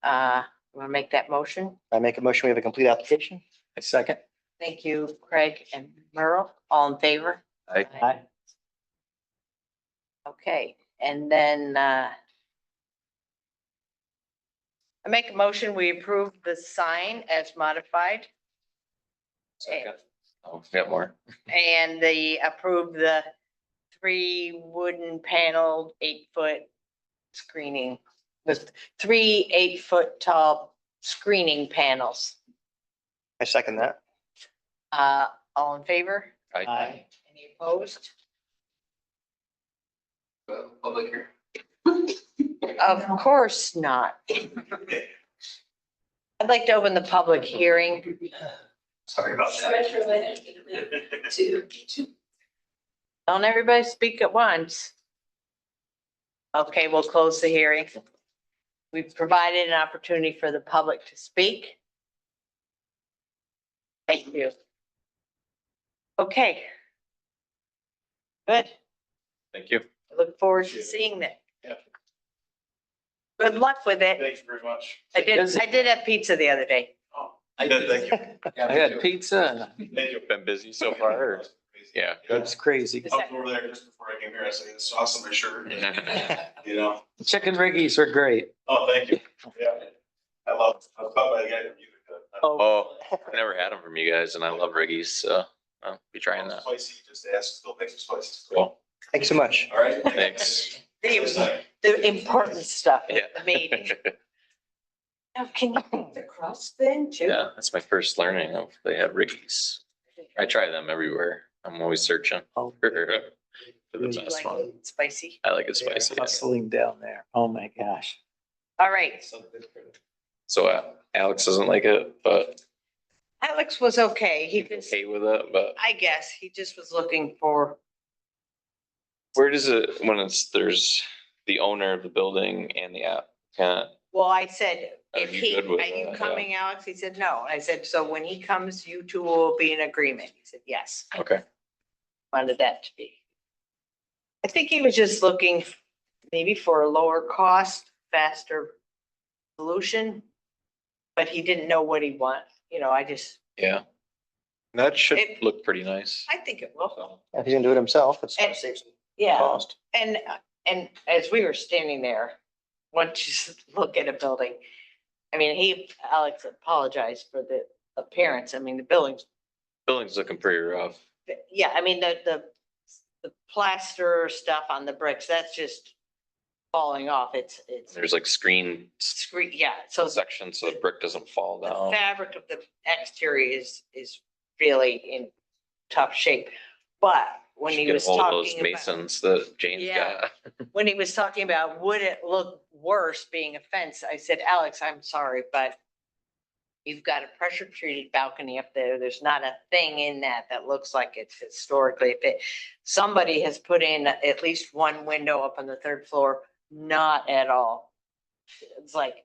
Speaker 3: want to make that motion?
Speaker 1: I make a motion, we have a complete application.
Speaker 6: A second.
Speaker 3: Thank you, Craig and Merle. All in favor?
Speaker 6: Aye.
Speaker 3: Okay, and then I make a motion, we approve the sign as modified
Speaker 2: Second. Oh, got more.
Speaker 3: and approve the 3 wooden paneled 8-foot screening with 3 8-foot tall screening panels.
Speaker 1: I second that.
Speaker 3: All in favor?
Speaker 2: Aye.
Speaker 3: Any opposed?
Speaker 5: Public here.
Speaker 3: Of course not. I'd like to open the public hearing.
Speaker 8: Sorry about that.
Speaker 3: Don't everybody speak at once. Okay, we'll close the hearing. We've provided an opportunity for the public to speak. Thank you. Okay. Good.
Speaker 2: Thank you.
Speaker 3: I look forward to seeing that.
Speaker 8: Yeah.
Speaker 3: Good luck with it.
Speaker 8: Thank you very much.
Speaker 3: I did have pizza the other day.
Speaker 8: Oh, I did, thank you.
Speaker 6: I had pizza.
Speaker 8: Thank you.
Speaker 2: Been busy so far, or? Yeah.
Speaker 6: It was crazy.
Speaker 8: I was over there just before I came here, I said, it's awesome, my shirt, you know,
Speaker 6: Chicken riggies were great.
Speaker 8: oh, thank you, yeah. I love, I was taught by the guy from Utica.
Speaker 2: Oh, I never had them from you guys and I love Riggies, so I'll be trying that.
Speaker 8: Spicy, just ask, they'll make some spicy.
Speaker 2: Cool.
Speaker 1: Thank you so much.
Speaker 8: All right.
Speaker 2: Thanks.
Speaker 3: The important stuff
Speaker 2: Yeah.
Speaker 3: at the meeting. Now, can you make the crust then too?
Speaker 2: Yeah, that's my first learning of they have Riggies. I try them everywhere. I'm always searching
Speaker 6: Oh,
Speaker 2: for the
Speaker 3: Do you
Speaker 2: best
Speaker 3: like
Speaker 2: one.
Speaker 3: it spicy?
Speaker 2: I like it spicy. yeah.
Speaker 6: hustling down there. Oh, my gosh.
Speaker 3: All right.
Speaker 2: So Alex doesn't like it, but
Speaker 3: Alex was okay. He just,
Speaker 2: okay with it, but
Speaker 3: I guess, he just was looking for,
Speaker 2: where does it, when there's the owner of the building and the applicant?
Speaker 3: well, I said,
Speaker 2: Are
Speaker 3: if
Speaker 2: you
Speaker 3: he,
Speaker 2: good with
Speaker 3: are you
Speaker 2: that? Yeah.
Speaker 3: coming, Alex? He said, no. I said, so when he comes, you two will be in agreement. He said, yes.
Speaker 2: Okay.
Speaker 3: Wanted that to be. I think he was just looking maybe for a lower cost, faster solution. But he didn't know what he want,
Speaker 2: Yeah. That should
Speaker 3: It-
Speaker 2: look pretty nice.
Speaker 3: I think it will.
Speaker 2: So,
Speaker 1: If he's gonna do it himself, it's gonna
Speaker 3: And-
Speaker 1: save some
Speaker 3: Yeah,
Speaker 1: cost.
Speaker 3: and as we were standing there, once you look at a building, I mean, Alex apologized for the appearance. I mean, the building's,
Speaker 2: Building's looking pretty rough.
Speaker 3: yeah, I mean, the plaster stuff on the bricks, that's just falling off. It's
Speaker 2: There's like screen
Speaker 3: screen, yeah, so the
Speaker 2: sections so the brick doesn't fall down.
Speaker 3: fabric of the exterior is really in tough shape. But when
Speaker 2: Should
Speaker 3: he
Speaker 2: get
Speaker 3: was
Speaker 2: hold of those
Speaker 3: talking about,
Speaker 2: masons that James
Speaker 3: Yeah.
Speaker 2: got.
Speaker 3: when he was talking about, would it look worse being a fence? I said, Alex, I'm sorry, but you've got a pressure treated balcony up there. There's not a thing in that looks like it's historically fit. Somebody has put in at least one window up on the 3rd floor, not at all. It's like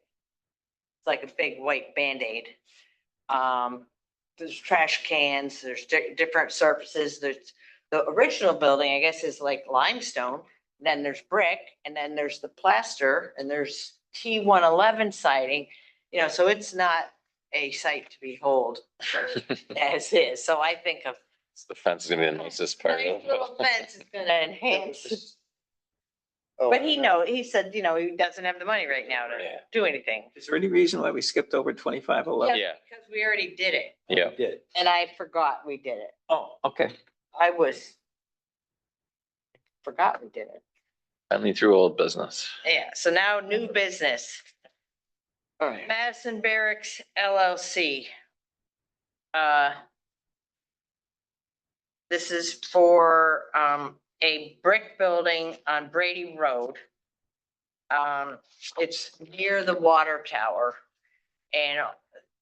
Speaker 3: a big white Band-Aid. there's trash cans, there's different surfaces. There's the original building, I guess, is like limestone. Then there's brick, and then there's the plaster, and there's T111 siding. You know, so it's not a sight to behold as is. So I think of
Speaker 2: The fence is gonna be the nicest part.
Speaker 3: nice little fence is gonna enhance.
Speaker 1: Oh,
Speaker 3: But he said, you know, he doesn't have the money right now to
Speaker 2: Yeah.
Speaker 3: do anything.
Speaker 6: Is there any reason why we skipped over 2511?
Speaker 2: Yeah.
Speaker 3: Because we already did it,
Speaker 2: Yeah.
Speaker 6: Did.
Speaker 3: and I forgot we did it.
Speaker 6: Oh, okay.
Speaker 3: Forgot we did it.
Speaker 2: Finally through old business.
Speaker 3: Yeah, so now new business.
Speaker 1: All right.
Speaker 3: Madison Barracks LLC. This is for, a brick building on Brady Road. It's near the water tower. And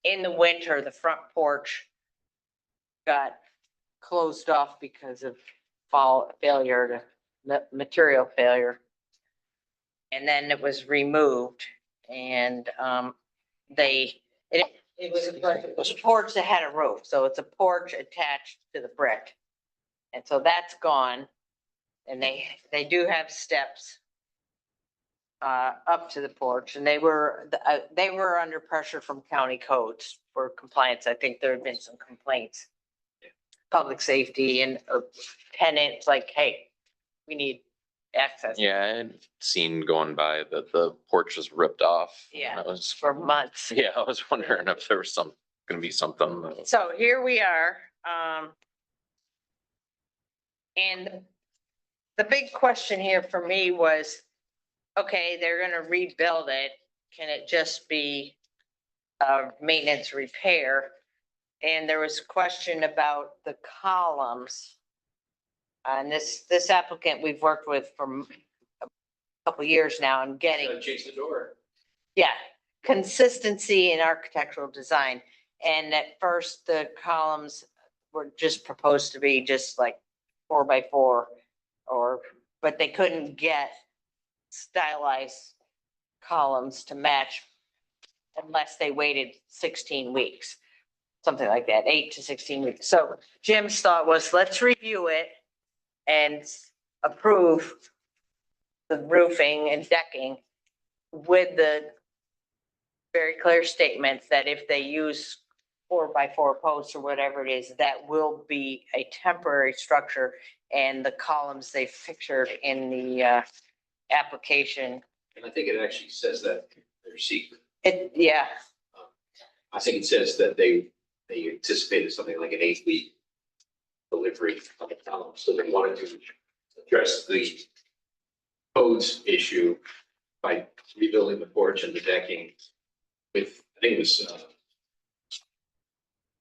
Speaker 3: in the winter, the front porch got closed off because of failure to, material failure. And then it was removed and, it was a porch that had a roof, so it's a porch attached to the brick. And so that's gone. And they do have steps up to the porch, and they were under pressure from county codes for compliance. I think there had been some complaints. Public safety and tenants like, hey, we need access.
Speaker 2: Yeah, I had seen going by that the porch was ripped off.
Speaker 3: Yeah.
Speaker 2: That was,
Speaker 3: For months.
Speaker 2: yeah, I was wondering if there was gonna be something.
Speaker 3: So here we are, and the big question here for me was, okay, they're gonna rebuild it. Can it just be maintenance repair? And there was a question about the columns. And this applicant we've worked with for a couple years now and getting,
Speaker 5: Change the door.
Speaker 3: yeah, consistency in architectural design. And at first, the columns were just proposed to be just like 4x4 but they couldn't get stylized columns to match unless they waited 16 weeks, something like that, 8 to 16 weeks. So Jim's thought was, let's review it and approve the roofing and decking with the very clear statements that if they use 4x4 posts or whatever it is, that will be a temporary structure. And the columns they pictured in the application,
Speaker 5: And I think it actually says that they're secret.
Speaker 3: yeah,
Speaker 5: I think it says that they anticipated something like an 8-week delivery of the column. So they wanted to address the codes issue by rebuilding the porch and the decking with, I think it was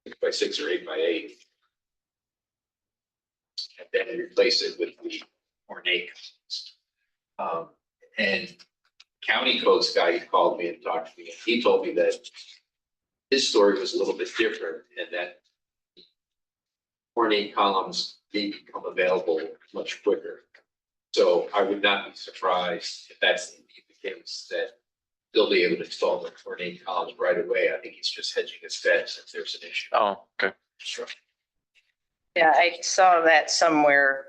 Speaker 5: 6x6 or 8x8. And then replace it with the ornate. And county codes guy called me and talked to me. He told me that his story was a little bit different and that ornate columns may become available much quicker. So I would not be surprised if that's indeed the case, that they'll be able to install the ornate columns right away. I think he's just hedging his bets if there's an issue.
Speaker 2: Oh, okay.
Speaker 5: Sure.
Speaker 3: yeah, I saw that somewhere,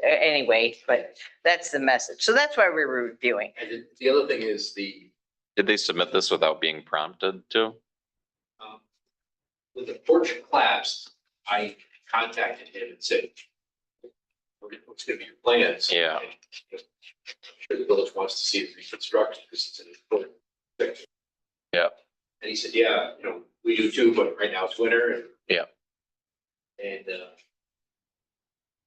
Speaker 3: anyway, but that's the message. So that's why we were reviewing.
Speaker 5: And the other thing is
Speaker 2: Did they submit this without being prompted to?
Speaker 5: when the porch collapsed, I contacted him and said, what's gonna be your plans?
Speaker 2: Yeah.
Speaker 5: And I'm sure the village wants to see the reconstruction because it's an important section.
Speaker 2: Yeah.
Speaker 5: And he said, yeah, we do too, but right now it's winter and.
Speaker 2: Yeah.
Speaker 5: And,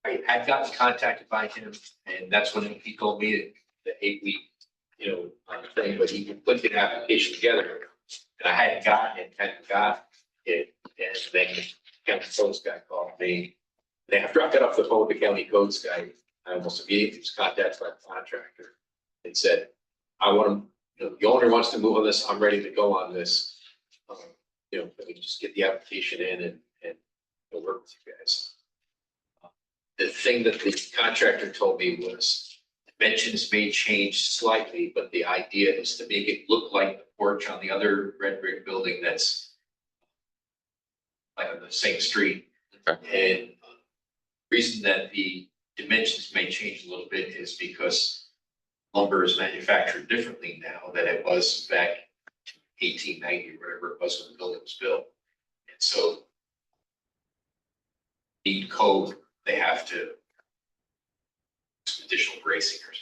Speaker 5: I had gotten contacted by him and that's when he told me the 8-week, thing, but he put the application together. And I hadn't got it, and then the county codes guy called me. And after I got off the phone with the county codes guy, I almost immediately was contacted by the contractor and said, I want to, the owner wants to move on this, I'm ready to go on this. Let me just get the application in and work with you guys. The thing that the contractor told me was dimensions may change slightly, but the idea is to make it look like the porch on the other red brick building that's like on the same street.
Speaker 2: Okay.
Speaker 5: And reason that the dimensions may change a little bit is because lumber is manufactured differently now than it was back 1890, whatever it was when the building was built. And so need code, they have to some additional bracing or something.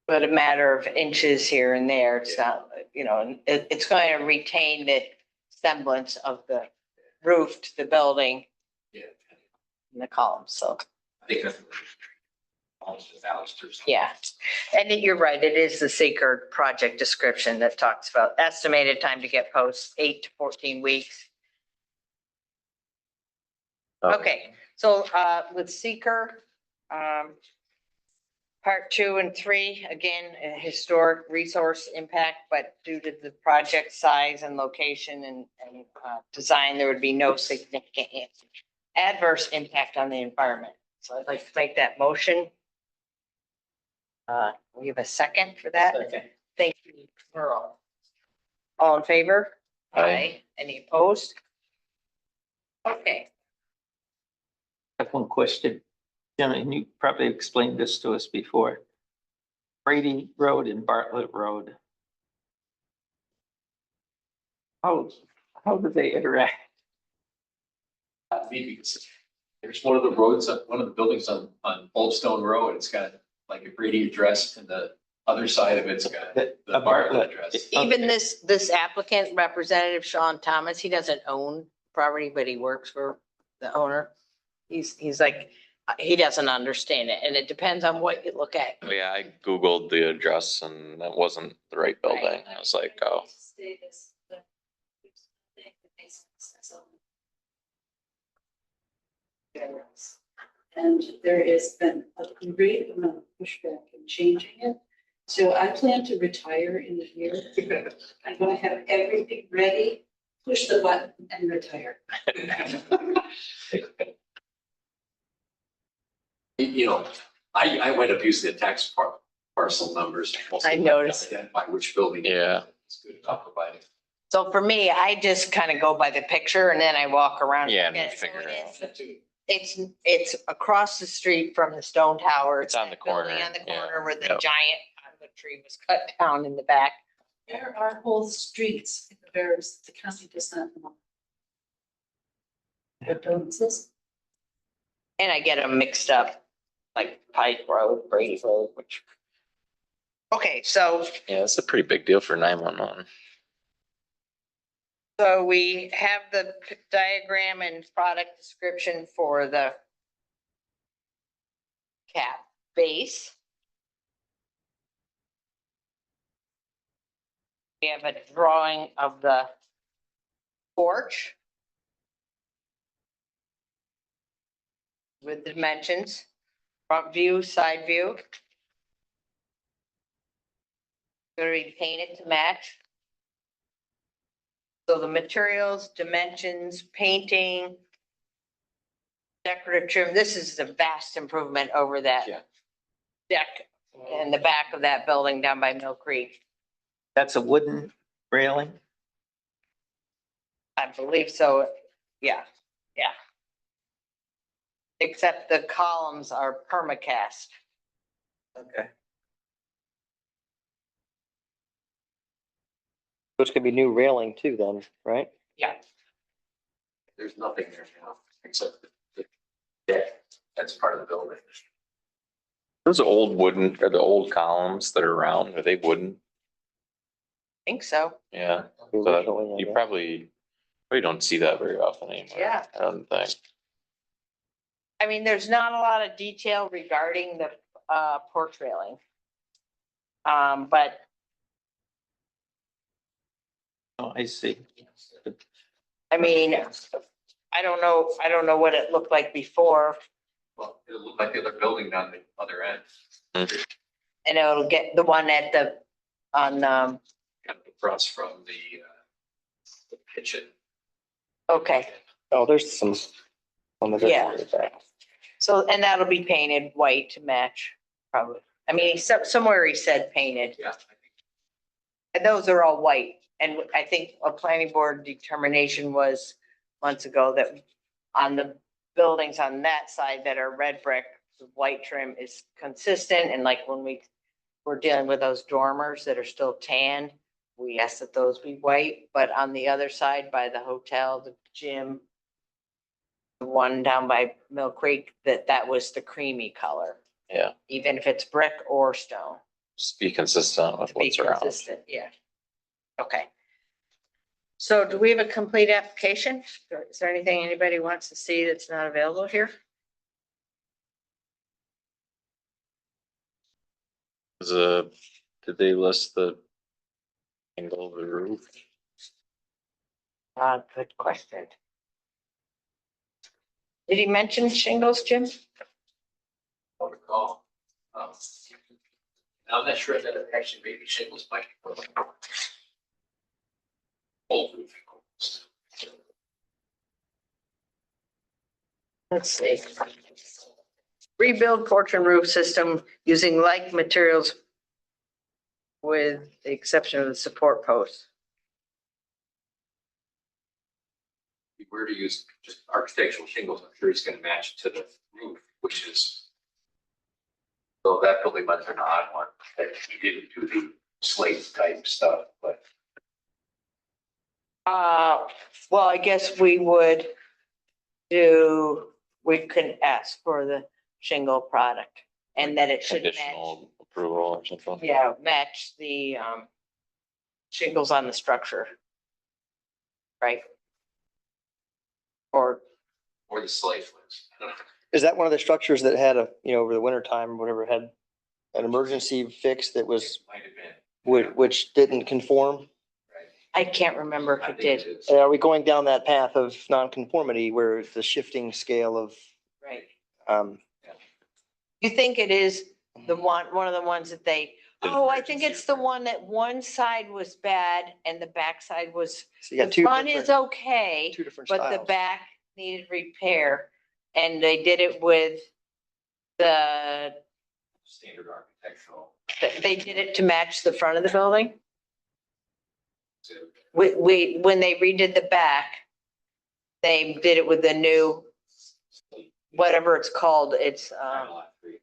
Speaker 3: But a matter of inches here and there, it's not, you know, and it's going to retain the semblance of the roof to the building
Speaker 5: Yeah,
Speaker 3: and the columns, so,
Speaker 5: I think that's almost 1,000 or something.
Speaker 3: yeah. And you're right, it is the seeker project description that talks about estimated time to get posts, 8 to 14 weeks. Okay, so with seeker, part 2 and 3, again, a historic resource impact, but due to the project size and location and design, there would be no significant adverse impact on the environment. So I'd like to make that motion. We have a second for that. Thank you, Merle. All in favor?
Speaker 2: Aye.
Speaker 3: Any opposed? Okay.
Speaker 6: I have one question. Jim, and you probably explained this to us before. Brady Road and Bartlett Road. How do they interact?
Speaker 5: Maybe because there's one of the roads, one of the buildings on Old Stone Road, it's got like a Brady address, and the other side of it's got the Bartlett address.
Speaker 3: Even this applicant, Representative Sean Thomas, he doesn't own property, but he works for the owner. He's like, he doesn't understand it, and it depends on what you look at.
Speaker 2: Yeah, I Googled the address and that wasn't the right building.
Speaker 3: Right.
Speaker 2: I was like, oh,
Speaker 4: And there has been a great amount of pushback in changing it. So I plan to retire in a year. I'm gonna have everything ready, push the button and retire.
Speaker 5: You know, I went up using the tax parcel numbers.
Speaker 3: I noticed.
Speaker 5: Identify which building.
Speaker 2: Yeah.
Speaker 5: It's good about providing.
Speaker 3: So for me, I just kind of go by the picture and then I walk around.
Speaker 2: Yeah, and
Speaker 3: Okay, so
Speaker 2: figure it out.
Speaker 3: It's across the street from the stone tower.
Speaker 2: It's on the
Speaker 3: that building
Speaker 2: corner,
Speaker 3: On the
Speaker 2: yeah.
Speaker 3: corner where the
Speaker 2: Yep.
Speaker 3: giant cottonwood tree was cut down in the back.
Speaker 4: There are whole streets in the Bears, the county does not know. What buildings is?
Speaker 3: And I get them mixed up, like Pike Road, Brady Road, which. Okay, so
Speaker 2: yeah, it's a pretty big deal for 911.
Speaker 3: So we have the diagram and product description for the cap base. We have a drawing of the porch with dimensions, front view, side view. Going to be painted to match. So the materials, dimensions, painting, decorative trim, this is a vast improvement over that
Speaker 5: Yeah.
Speaker 3: deck in the back of that building down by Mill Creek.
Speaker 6: That's a wooden railing?
Speaker 3: I believe so. Yeah, yeah. Except the columns are permacast.
Speaker 6: Okay.
Speaker 1: Which could be new railing too then, right?
Speaker 3: Yeah.
Speaker 5: There's nothing there now except the deck. That's part of the building.
Speaker 2: Those old wooden, or the old columns that are round, are they wooden?
Speaker 3: Think so.
Speaker 2: Yeah. So that- you probably don't see that very often anymore.
Speaker 3: Yeah.
Speaker 2: I don't think.
Speaker 3: I mean, there's not a lot of detail regarding the porch railing. But
Speaker 6: Oh, I see.
Speaker 3: I mean, I don't know what it looked like before,
Speaker 5: Well, it looked like the other building on the other end.
Speaker 3: and it'll get the one at on,
Speaker 5: Kind of across from the kitchen.
Speaker 3: okay,
Speaker 1: Oh, there's some on the.
Speaker 3: Yeah. so, and that'll be painted white to match, probably. I mean, somewhere he said painted,
Speaker 5: Yeah.
Speaker 3: and those are all white, and I think a planning board determination was months ago that on the buildings on that side that are red brick, the white trim is consistent. And like when we're dealing with those dormers that are still tan, we ask that those be white. But on the other side by the hotel, the gym, the one down by Mill Creek, that was the creamy color,
Speaker 2: Yeah,
Speaker 3: even if it's brick or stone.
Speaker 2: just be consistent with
Speaker 3: To be
Speaker 2: what's around.
Speaker 3: consistent, yeah. Okay. So do we have a complete application? Is there anything anybody wants to see that's not available here?
Speaker 2: Did they list the angle of the roof?
Speaker 3: Good question. Did he mention shingles, Jim?
Speaker 5: I'll recall. I'm not sure that actually maybe shingles might. Old roofing.
Speaker 3: Let's see. Rebuild porch and roof system using like materials with the exception of the support posts.
Speaker 5: If we were to use just architectural shingles, I'm sure it's gonna match to the roof, which is. So that building might be an odd one, that he didn't do the slate type stuff, but.
Speaker 3: Well, I guess we can ask for the shingle product and that it should match,
Speaker 2: Conditional approval or something?
Speaker 3: yeah, match the, shingles on the structure. Right? Or,
Speaker 5: Or the slate ones. I don't know.
Speaker 1: Is that one of the structures that had over the winter time, or whatever, had an emergency fix that was,
Speaker 5: Might have been.
Speaker 1: which didn't conform?
Speaker 5: Right.
Speaker 3: I can't remember
Speaker 5: I
Speaker 3: if it
Speaker 5: think
Speaker 3: did.
Speaker 5: it is.
Speaker 1: Are we going down that path of nonconformity where it's the shifting scale of,
Speaker 3: Right.
Speaker 1: um,
Speaker 3: You think it is one of the ones that I think it's the one that one side was bad and the back side was,
Speaker 1: so you
Speaker 3: the
Speaker 1: got two
Speaker 3: front is
Speaker 1: different,
Speaker 3: okay,
Speaker 1: two different
Speaker 3: but the
Speaker 1: styles.
Speaker 3: back needed repair. And they did it with the,
Speaker 5: Standard architectural.
Speaker 3: they did it to match the front of the building.
Speaker 5: So,
Speaker 3: When they redid the back, they did it with the new, whatever it's called, it's,
Speaker 5: lot 3.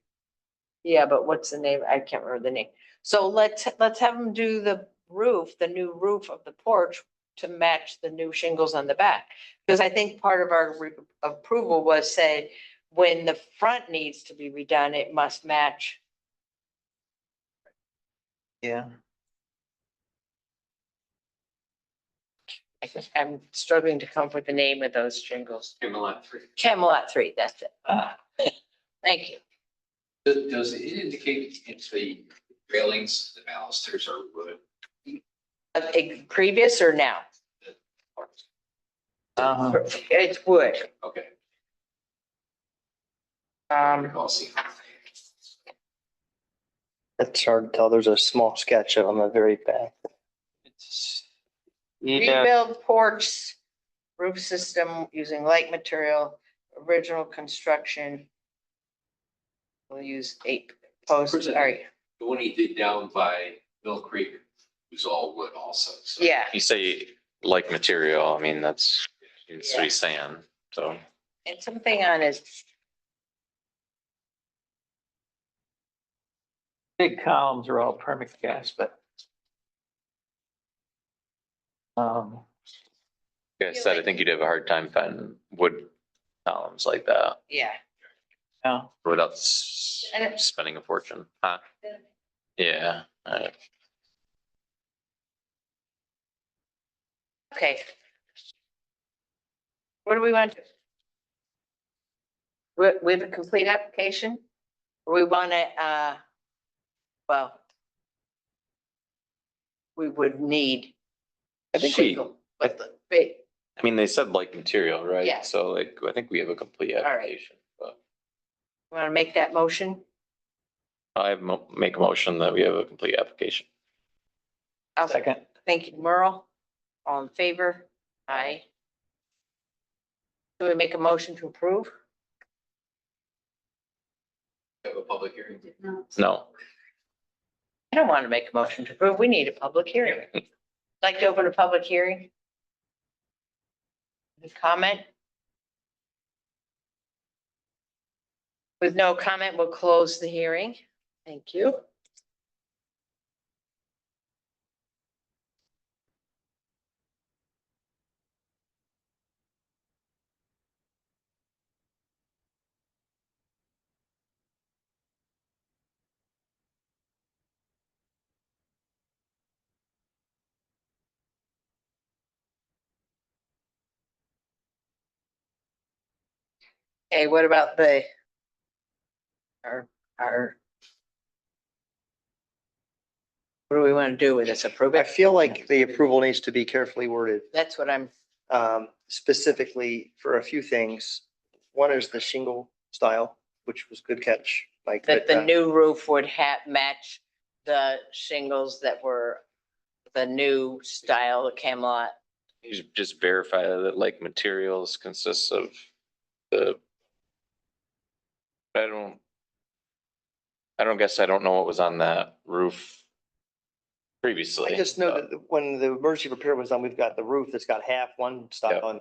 Speaker 3: yeah, but what's the name? I can't remember the name. So let's have them do the roof, the new roof of the porch to match the new shingles on the back. Because I think part of our approval was say, when the front needs to be redone, it must match.
Speaker 1: Yeah.
Speaker 3: I'm struggling to come up with the name of those shingles.
Speaker 5: Lot 3.
Speaker 3: Camelot 3, that's it. Thank you.
Speaker 5: Does it indicate if the railings, the balusters are wood?
Speaker 3: Previous or now? It's wood.
Speaker 5: Okay.
Speaker 3: Um,
Speaker 5: I'll see.
Speaker 1: It's hard to tell. There's a small sketch on the very back.
Speaker 6: Yeah,
Speaker 3: rebuild porch roof system using like material, original construction. We'll use 8 posts, sorry,
Speaker 5: The one he did down by Mill Creek was all wood also. So.
Speaker 3: yeah,
Speaker 2: You say like material, I mean, that's what he's saying, so.
Speaker 3: and something on his,
Speaker 6: big columns are all permacast, but.
Speaker 2: Like I said, I think you'd have a hard time finding wood columns like that
Speaker 3: yeah.
Speaker 6: Yeah,
Speaker 2: without
Speaker 3: And it-
Speaker 2: spending a fortune, huh? Yeah,
Speaker 3: Okay. What do we want? We have a complete application? Or we want to, well, we would need.
Speaker 2: I think
Speaker 3: shingle, but the big,
Speaker 2: I mean, they said like material, right?
Speaker 3: Yeah.
Speaker 2: So like, I think we have a complete
Speaker 3: right.
Speaker 2: application, but
Speaker 3: want to make that motion?
Speaker 2: make a motion that we have a complete application.
Speaker 3: I'll
Speaker 6: second.
Speaker 3: Thank you, Merle. All in favor? Aye. Do we make a motion to approve?
Speaker 5: Have a public hearing.
Speaker 4: Did not.
Speaker 2: No,
Speaker 3: I don't want to make a motion to approve. We need a public hearing. Like to open a public hearing? Comment? With no comment, we'll close the hearing. Thank you. Okay, what about our what do we want to do with this? Approve
Speaker 1: I
Speaker 3: it?
Speaker 1: feel like the approval needs to be carefully worded,
Speaker 3: That's what I'm,
Speaker 1: specifically for a few things. One is the shingle style, which was good catch, Mike.
Speaker 3: that
Speaker 1: but,
Speaker 3: the new roof would match the shingles that were the new style, the Camelot.
Speaker 2: You should just verify that like materials consists of the. I don't guess I don't know what was on that roof previously.
Speaker 1: I just know
Speaker 2: but
Speaker 1: that when the emergency repair was done, we've got the roof that's got half one style and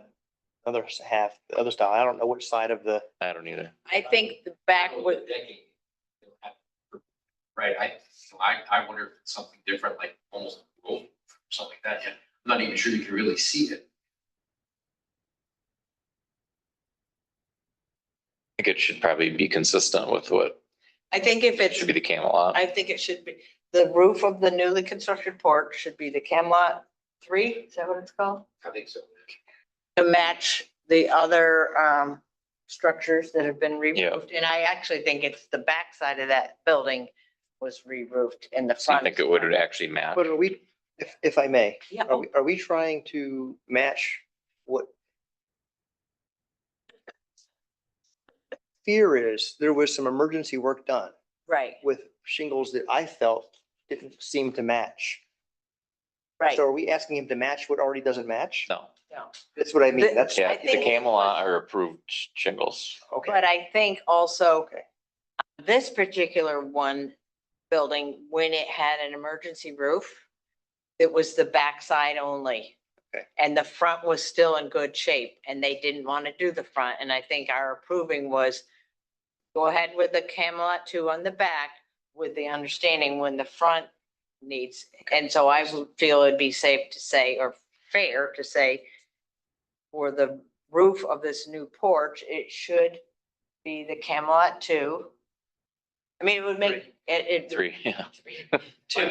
Speaker 1: other half the other style. I don't know which side of the,
Speaker 2: I don't either.
Speaker 3: I think the back would,
Speaker 5: Decking. Right, I wonder if it's something different, like almost a roof, something like that, yeah. I'm not even sure you can really see it.
Speaker 2: I think it should probably be consistent with what
Speaker 3: I think if it's,
Speaker 2: should be the Camelot.
Speaker 3: I think it should be, the roof of the newly constructed porch should be the Camelot 3, is that what it's called?
Speaker 5: I think so.
Speaker 3: To match the other structures that have been re-roofed. And I actually think it's the backside of that building was re-roofed in the
Speaker 2: So you
Speaker 3: front.
Speaker 2: think it would actually match?
Speaker 1: but are we, if I may,
Speaker 3: Yeah,
Speaker 1: are we trying to match what fear is? There was some emergency work done
Speaker 3: right,
Speaker 1: with shingles that I felt didn't seem to match.
Speaker 3: right.
Speaker 1: So are we asking him to match what already doesn't match?
Speaker 2: No.
Speaker 3: No.
Speaker 1: That's what I mean. That's,
Speaker 2: Yeah,
Speaker 3: I
Speaker 2: the
Speaker 3: think-
Speaker 2: Camelot are approved shingles.
Speaker 1: okay.
Speaker 3: But I think also
Speaker 1: Okay.
Speaker 3: this particular one building, when it had an emergency roof, it was the backside only.
Speaker 1: Okay.
Speaker 3: And the front was still in good shape and they didn't want to do the front. And I think our approving was go ahead with the Camelot 2 on the back with the understanding when the front needs. And so I would feel it'd be safe to say, or fair to say, for the roof of this new porch, it should be the Camelot 2. I mean, it would make it.
Speaker 2: 3, yeah.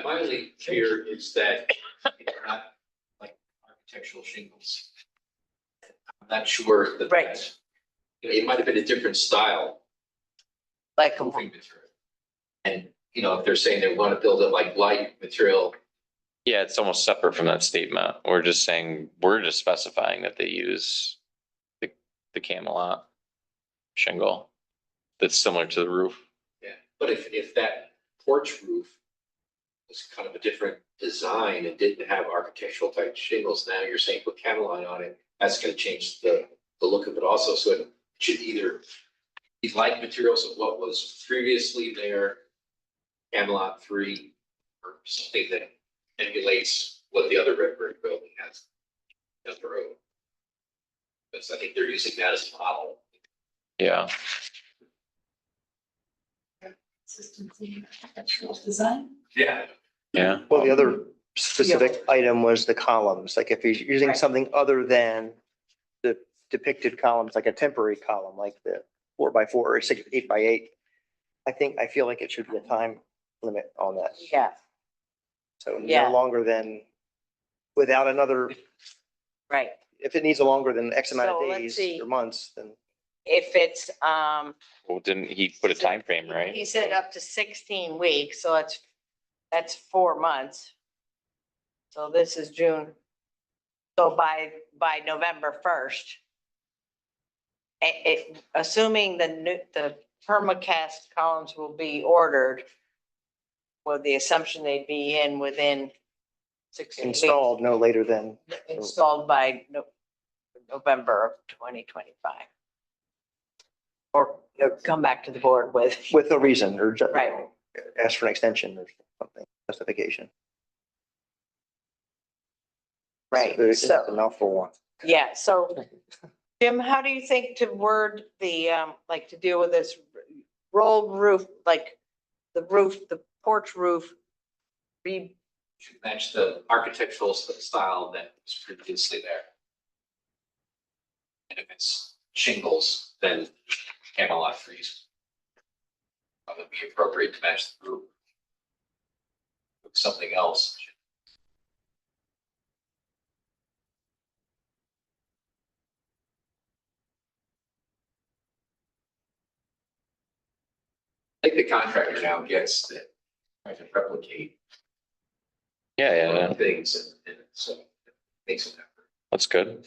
Speaker 5: My only fear is that they're not like architectural shingles. I'm not sure that.
Speaker 3: Right.
Speaker 5: that's- It might have been a different style
Speaker 3: Like,
Speaker 5: roofing material. And, you know, if they're saying they want to build it like light material,
Speaker 2: Yeah, it's almost separate from that statement. We're just saying, we're just specifying that they use the Camelot shingle that's similar to the roof.
Speaker 5: yeah, but if that porch roof was kind of a different design and didn't have architectural type shingles, now you're saying put Camelot on it, that's gonna change the look of it also, so it should either be like materials of what was previously there, Camelot 3, or something that emulates what the other red brick building has down the road. Because I think they're using that as a model.
Speaker 2: Yeah,
Speaker 4: Consistency, architectural design.
Speaker 5: Yeah.
Speaker 2: yeah.
Speaker 1: Well, the other specific item was the columns, like if he's using
Speaker 3: Right.
Speaker 1: something other than the depicted columns, like a temporary column, like the 4x4 or 8x8. I feel like it should be a time limit on that.
Speaker 3: yeah,
Speaker 1: So
Speaker 3: Yeah.
Speaker 1: no longer than, without another,
Speaker 3: right.
Speaker 1: if it needs a longer than X amount
Speaker 3: So
Speaker 1: of
Speaker 3: let's
Speaker 1: days
Speaker 3: see.
Speaker 1: or months, then
Speaker 3: If it's,
Speaker 2: Well, didn't he put a time frame, right?
Speaker 3: he said up to 16 weeks, so that's 4 months. So this is June. So by November 1st. Assuming the permacast columns will be ordered with the assumption they'd be in within 16 weeks.
Speaker 1: installed no later than,
Speaker 3: Installed by November of 2025. Or come back to the board with,
Speaker 1: with a reason or just
Speaker 3: right,
Speaker 1: ask for an extension or something, justification.
Speaker 3: right.
Speaker 1: It's
Speaker 3: So,
Speaker 1: a mouthful one.
Speaker 3: Yeah, so Jim, how do you think to word the, like to deal with this rolled roof, like the roof, the porch roof? Be,
Speaker 5: Should match the architectural style that was previously there. And if it's shingles, then Camelot freeze. Probably be appropriate to match the roof. With something else. I think the contractor now gets that, trying to replicate
Speaker 2: Yeah,
Speaker 5: things and so it makes it effort.
Speaker 2: that's good.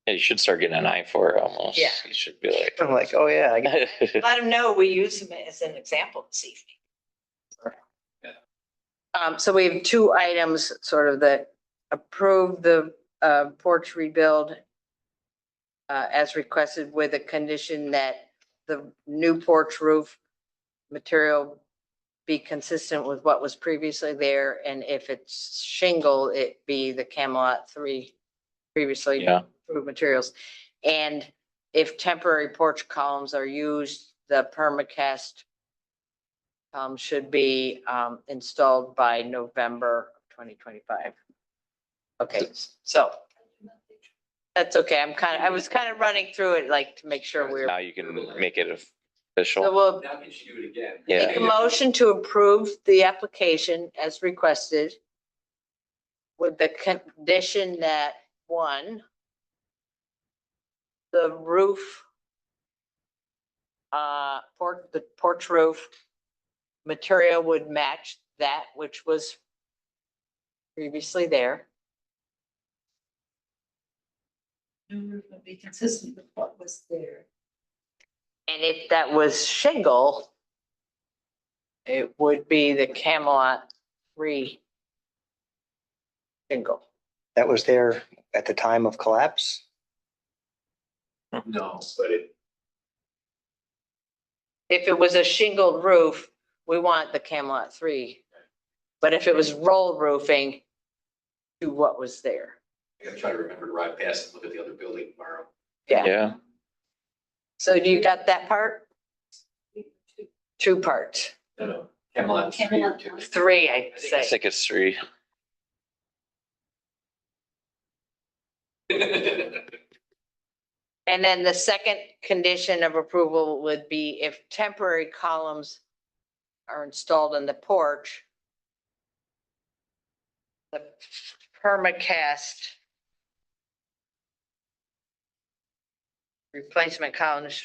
Speaker 2: Yeah, you should start getting an eye for it almost.
Speaker 3: Yeah.
Speaker 2: You should be like.
Speaker 1: I'm like, oh yeah, I get
Speaker 3: let them know we use them as an example this evening. So we have two items, sort of that approve the porch rebuild as requested with a condition that the new porch roof material be consistent with what was previously there, and if it's shingle, it be the Camelot 3 previously
Speaker 2: Yeah,
Speaker 3: approved materials. And if temporary porch columns are used, the permacast should be installed by November of 2025. Okay, so that's okay. I was kind of running through it like to make sure we're.
Speaker 2: now you can make it
Speaker 3: So
Speaker 2: official.
Speaker 3: we'll
Speaker 5: Now can you do it again?
Speaker 2: Yeah.
Speaker 3: make a motion to approve the application as requested with the condition that, one, the roof, the porch roof material would match that which was previously there.
Speaker 4: New roof would be consistent with what was there.
Speaker 3: And if that was shingle, it would be the Camelot 3 shingle.
Speaker 1: that was there at the time of collapse.
Speaker 5: No, but it,
Speaker 3: If it was a shingled roof, we want the Camelot 3. But if it was roll roofing, to what was there.
Speaker 5: I gotta try to remember to ride past and look at the other building tomorrow.
Speaker 2: Yeah,
Speaker 3: So do you got that part? Two parts,
Speaker 5: No. Camelot 3 or 2.
Speaker 3: 3, I
Speaker 2: I
Speaker 3: say.
Speaker 2: think it's 3.
Speaker 3: And then the second condition of approval would be if temporary columns are installed in the porch, the permacast replacement columns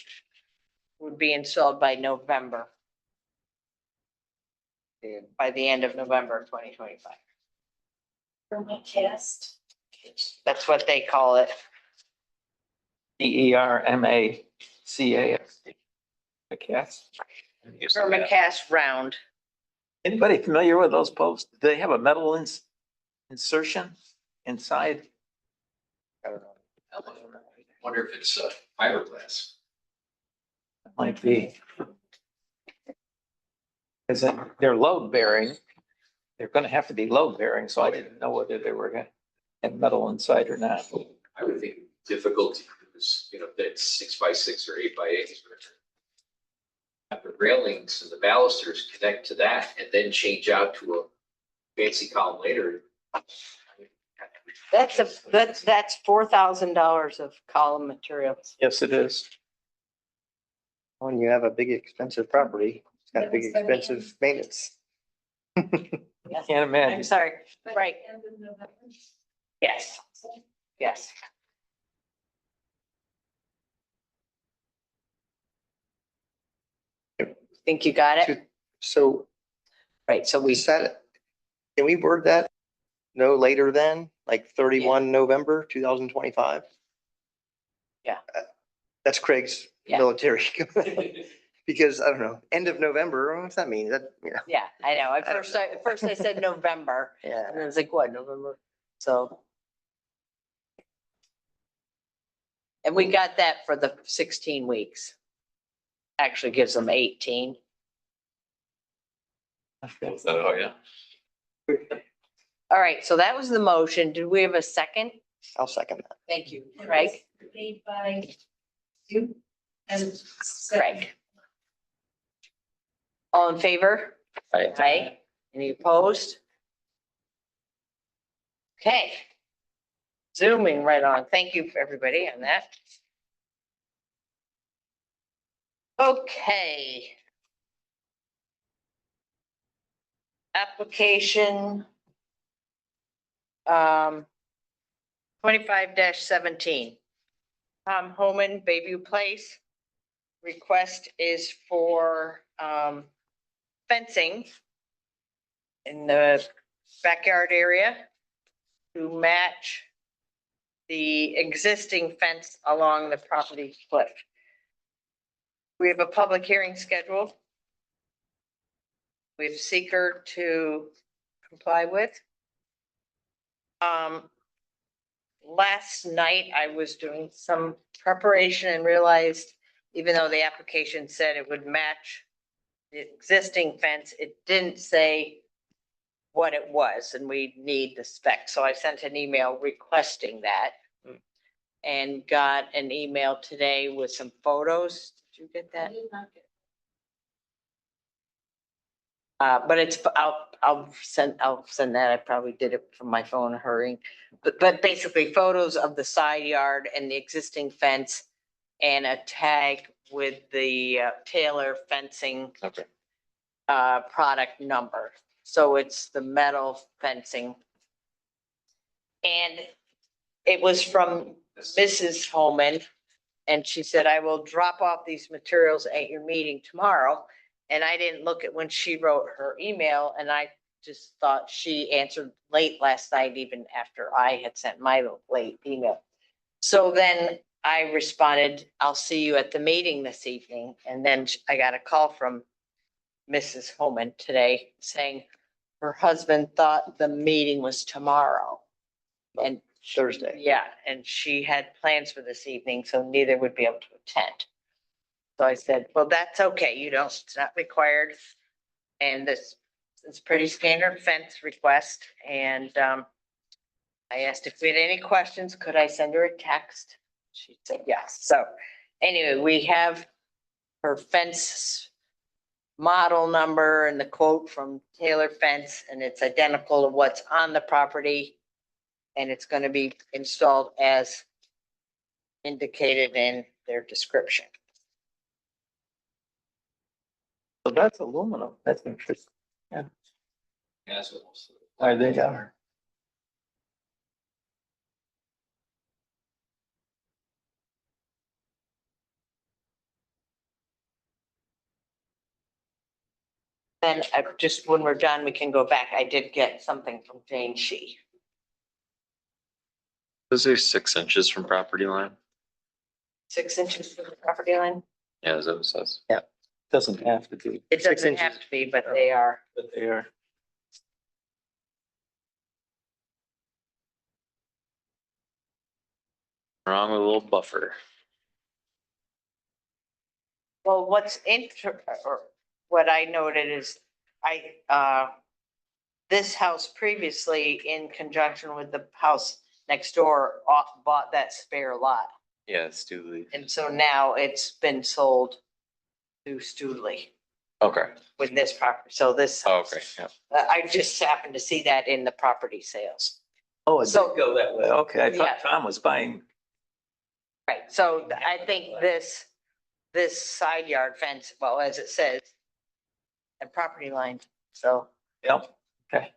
Speaker 3: would be installed by November. By the end of November 2025.
Speaker 4: Permacast.
Speaker 3: That's what they call it.
Speaker 6: DERMACAST. I guess.
Speaker 3: Permacast round.
Speaker 6: Anybody familiar with those posts? Do they have a metal insertion inside?
Speaker 1: I don't know.
Speaker 5: Wonder if it's fiberglass.
Speaker 6: Might be. Because they're load bearing. They're gonna have to be load bearing, so I didn't know whether they were gonna have metal inside or not.
Speaker 5: I would think difficult to use, that's 6x6 or 8x8. Have the railings and the balusters connect to that and then change out to a fancy column later.
Speaker 3: That's $4,000 of column materials.
Speaker 6: Yes, it is.
Speaker 1: When you have a big expensive property, it's got big expensive maintenance.
Speaker 6: Can't
Speaker 3: I'm
Speaker 6: imagine.
Speaker 3: sorry, right,
Speaker 4: End of November.
Speaker 3: yes, yes. Think you got it?
Speaker 1: So
Speaker 3: Right, so we,
Speaker 1: we said, can we word that no later than like 31 November 2025?
Speaker 3: Yeah.
Speaker 1: That's Craig's
Speaker 3: Yeah.
Speaker 1: military. Because I don't know, end of November, what's that mean? That,
Speaker 3: yeah, I know. At first I said November,
Speaker 1: yeah.
Speaker 3: and then it's like, what, November? So. And we got that for the 16 weeks. Actually gives them 18.
Speaker 5: Oh, yeah.
Speaker 3: All right, so that was the motion. Did we have a second?
Speaker 1: I'll second that.
Speaker 3: Thank you, Craig.
Speaker 4: Made by you and
Speaker 3: Craig. All in favor? Aye. Any opposed? Okay. Zooming right on. Thank you for everybody on that. Okay. Application 25-17. Tom Homan, Bayview Place. Request is for fencing in the backyard area to match the existing fence along the property split. We have a public hearing scheduled. We have seeker to comply with. Last night I was doing some preparation and realized even though the application said it would match the existing fence, it didn't say what it was and we need the spec. So I sent an email requesting that. And got an email today with some photos. Did you get that? But it's, I'll send that. I probably did it from my phone hurrying. But basically photos of the side yard and the existing fence and a tag with the Taylor fencing
Speaker 2: Okay.
Speaker 3: product number. So it's the metal fencing. And it was from Mrs. Holman. And she said, I will drop off these materials at your meeting tomorrow. And I didn't look at when she wrote her email and I just thought she answered late last night, even after I had sent my late email. So then I responded, I'll see you at the meeting this evening. And then I got a call from Mrs. Holman today saying her husband thought the meeting was tomorrow. And
Speaker 1: Thursday.
Speaker 3: yeah, and she had plans for this evening, so neither would be able to attend. So I said, well, that's okay. It's not required. And this is pretty standard fence request. And I asked if we had any questions, could I send her a text? She said yes. So anyway, we have her fence model number and the quote from Taylor Fence, and it's identical to what's on the property. And it's going to be installed as indicated in their description.
Speaker 6: So that's aluminum. That's interesting.
Speaker 5: Yeah, so most of it.
Speaker 6: Are they are?
Speaker 3: And just when we're done, we can go back. I did get something from Jane Shee.
Speaker 2: Was there 6 inches from property line?
Speaker 3: 6 inches from the property line?
Speaker 2: Yeah, is that what it says?
Speaker 6: Doesn't have to be,
Speaker 3: It
Speaker 1: 6
Speaker 3: doesn't have
Speaker 1: inches.
Speaker 3: to be, but they are.
Speaker 6: but they are.
Speaker 2: Wrong with a little buffer.
Speaker 3: Well, what I noted is this house previously in conjunction with the house next door bought that spare lot.
Speaker 2: Yeah, it's Dooley.
Speaker 3: And so now it's been sold to Studley
Speaker 2: Okay.
Speaker 3: with this property. So this,
Speaker 2: Oh, okay, yeah.
Speaker 3: I just happened to see that in the property sales.
Speaker 6: Oh, it
Speaker 3: So-
Speaker 6: did go that way. Okay, I
Speaker 3: Yeah.
Speaker 6: thought Tom was buying.
Speaker 3: Right, so I think this side yard fence, well, as it says, and property line, so.
Speaker 6: Yep, okay.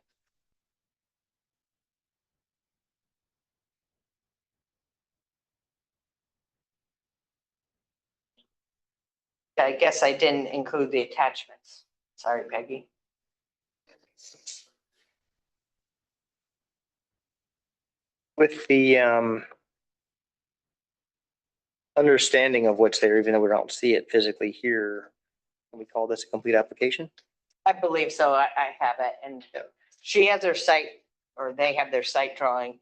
Speaker 3: I guess I didn't include the attachments. Sorry, Peggy.
Speaker 1: With the understanding of what's there, even though we don't see it physically here, can we call this a complete application?
Speaker 3: I believe so. I have it and she has her site, or they have their site drawing.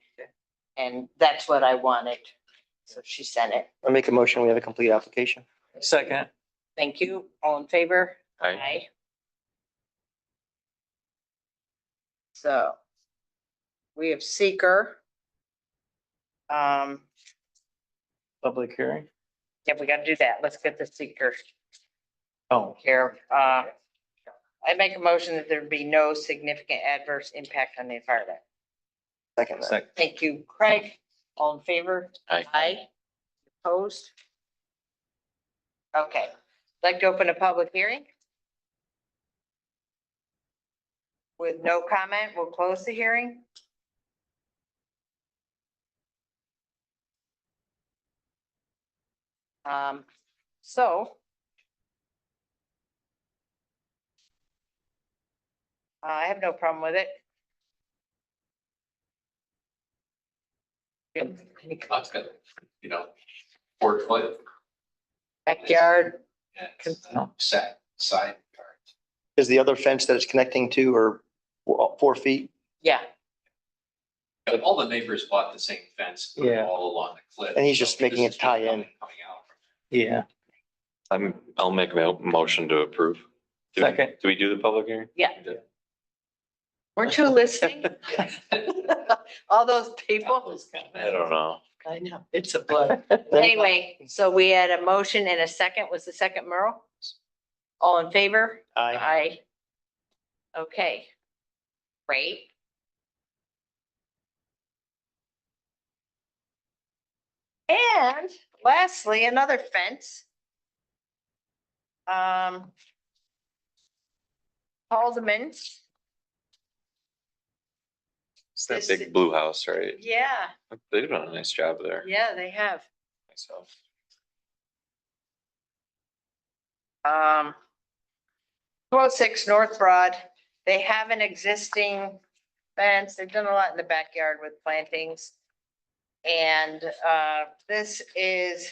Speaker 3: And that's what I wanted. So she sent it.
Speaker 1: I make a motion, we have a complete application.
Speaker 6: Second,
Speaker 3: Thank you. All in favor?
Speaker 2: Aye.
Speaker 3: So we have seeker.
Speaker 6: Public hearing?
Speaker 3: Yeah, we gotta do that. Let's get the seeker
Speaker 6: Oh,
Speaker 3: here. I make a motion that there be no significant adverse impact on the environment.
Speaker 1: Second.
Speaker 6: second.
Speaker 3: Thank you, Craig. All in favor?
Speaker 2: Aye.
Speaker 3: Aye. Opposed? Okay, like to open a public hearing? With no comment, we'll close the hearing. So. I have no problem with it.
Speaker 5: That's good, you know, 4 foot
Speaker 3: Backyard,
Speaker 5: and set side yard.
Speaker 1: Is the other fence that it's connecting to or 4 feet?
Speaker 3: yeah,
Speaker 5: But all the neighbors bought the same fence. put it
Speaker 6: Yeah.
Speaker 5: All along the cliff.
Speaker 1: And he's just
Speaker 5: So
Speaker 1: making
Speaker 5: this
Speaker 1: it
Speaker 5: is just
Speaker 1: tie in.
Speaker 5: Coming out.
Speaker 6: Yeah,
Speaker 2: I'll make a motion to approve.
Speaker 6: Second.
Speaker 2: Do we do the public hearing?
Speaker 3: yeah. Weren't you listening? All those people?
Speaker 2: I don't know.
Speaker 3: I know, it's a blur. Anyway, so we had a motion and a second. Was the second Merle? All in favor?
Speaker 1: Aye.
Speaker 3: Aye. Okay. Great. And lastly, another fence. Haldeman,
Speaker 2: It's that big blue house, right?
Speaker 3: yeah,
Speaker 2: They've done a nice job there.
Speaker 3: yeah, they have.
Speaker 2: Myself.
Speaker 3: 206 North Broad, they have an existing fence. They've done a lot in the backyard with plantings. And this is,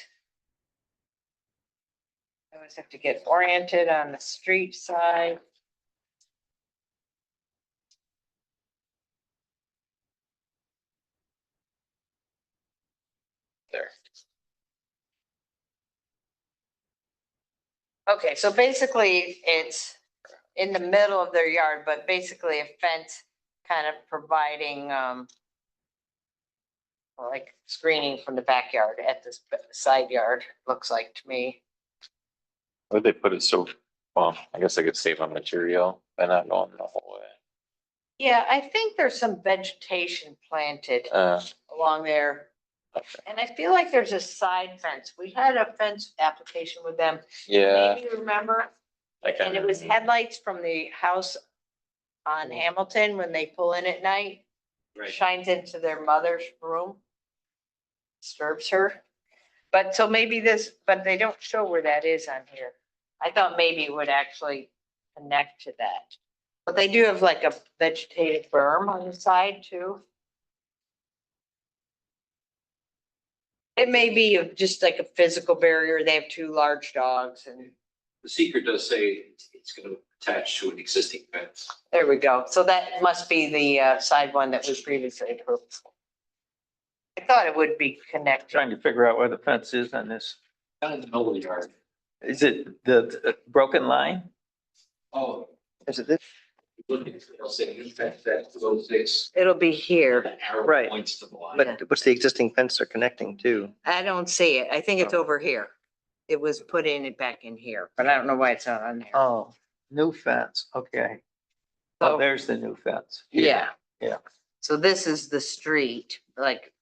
Speaker 3: I always have to get oriented on the street side.
Speaker 2: There.
Speaker 3: Okay, so basically it's in the middle of their yard, but basically a fence kind of providing like screening from the backyard at this side yard, looks like to me.
Speaker 2: Why'd they put it so, well, I guess they could save on material by not going the whole way.
Speaker 3: Yeah, I think there's some vegetation planted along there.
Speaker 2: Okay.
Speaker 3: And I feel like there's a side fence. We had a fence application with them.
Speaker 2: Yeah.
Speaker 3: Maybe you remember?
Speaker 2: I kinda
Speaker 3: And it was
Speaker 2: remember.
Speaker 3: headlights from the house on Hamilton when they pull in at night.
Speaker 5: Right.
Speaker 3: Shines into their mother's room. Disturbs her. But so maybe this, but they don't show where that is on here. I thought maybe it would actually connect to that. But they do have like a vegetated berm on the side too. It may be just like a physical barrier. They have two large dogs and
Speaker 5: The seeker does say it's gonna attach to an existing fence.
Speaker 3: there we go. So that must be the side one that was previously approved. I thought it would be connected.
Speaker 6: trying to figure out where the fence is on this.
Speaker 5: Kind of in the middle of the yard.
Speaker 6: Is it the broken line?
Speaker 5: Oh.
Speaker 1: Is it this?
Speaker 5: Looking, I'll say, in fact, that those days.
Speaker 3: It'll be here.
Speaker 5: The arrow
Speaker 1: Right.
Speaker 5: points to the line.
Speaker 1: But what's the existing fence they're connecting to?
Speaker 3: I don't see it. I think it's over here. It was put in it back in here, but I don't know why it's not on there.
Speaker 6: Oh, new fence, okay. Oh,
Speaker 3: So,
Speaker 6: there's the new fence. Here.
Speaker 3: yeah.
Speaker 6: Yeah.
Speaker 3: So this is the street, like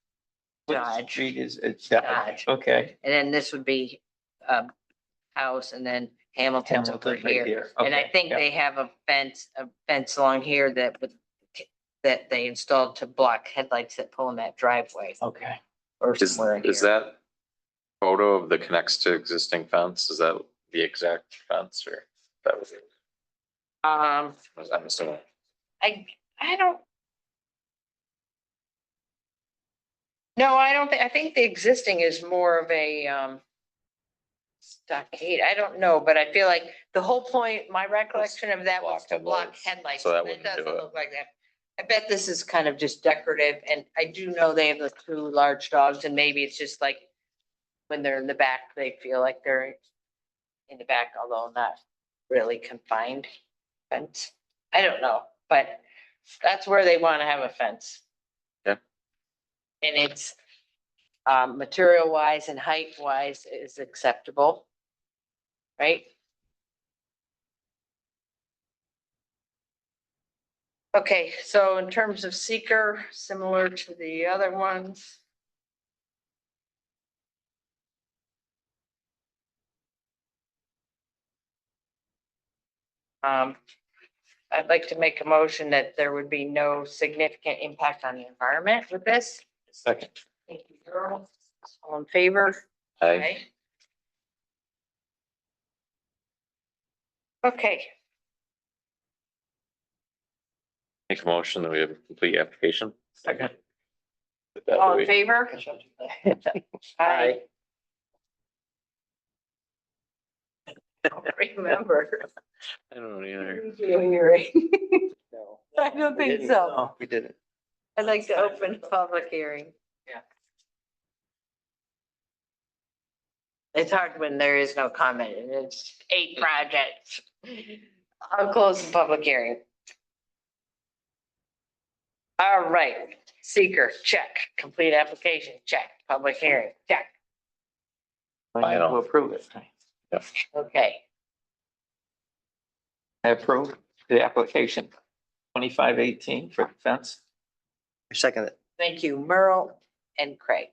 Speaker 6: Which
Speaker 3: Dodge,
Speaker 6: street is, it's
Speaker 3: Dodge.
Speaker 6: okay.
Speaker 3: And then this would be house and then Hamilton's over
Speaker 6: Hamilton right
Speaker 3: here. And I
Speaker 6: Okay,
Speaker 3: think
Speaker 6: yeah.
Speaker 3: they have a fence along here that would, that they installed to block headlights that pull in that driveway
Speaker 6: Okay.
Speaker 3: or
Speaker 2: Is
Speaker 3: somewhere in
Speaker 2: is
Speaker 3: here.
Speaker 2: that photo of the connects to existing fence? Is that the exact fence or that was it? I'm assuming.
Speaker 3: I don't. No, I don't think, I think the existing is more of a stockade. I don't know, but I feel like the whole point, my recollection of that was to block
Speaker 2: Block
Speaker 3: headlights.
Speaker 2: so that
Speaker 3: and it
Speaker 2: wouldn't do
Speaker 3: doesn't
Speaker 2: it.
Speaker 3: look like that. I bet this is kind of just decorative and I do know they have the two large dogs and maybe it's just like when they're in the back, they feel like they're in the back, although not really confined fence. I don't know, but that's where they want to have a fence. And it's, material wise and height wise is acceptable. Right? Okay, so in terms of seeker, similar to the other ones. I'd like to make a motion that there would be no significant impact on the environment with this.
Speaker 2: Second.
Speaker 3: Thank you, Earl. All in favor?
Speaker 2: Aye.
Speaker 3: Okay,
Speaker 2: Make a motion that we have a complete application.
Speaker 6: Second.
Speaker 3: all in favor? Aye. I don't remember.
Speaker 2: I don't know either.
Speaker 1: No.
Speaker 3: I don't
Speaker 1: We
Speaker 3: think
Speaker 1: didn't.
Speaker 3: so.
Speaker 6: No.
Speaker 1: We didn't.
Speaker 3: I'd like to open public hearing.
Speaker 1: Yeah.
Speaker 3: It's hard when there is no comment and it's 8 projects. I'll close the public hearing. All right, seeker, check. Complete application, check. Public hearing, check.
Speaker 6: I have to approve it.
Speaker 3: Okay,
Speaker 6: I approve the application 2518 for the fence.
Speaker 1: Second it.
Speaker 3: thank you, Merle and Craig.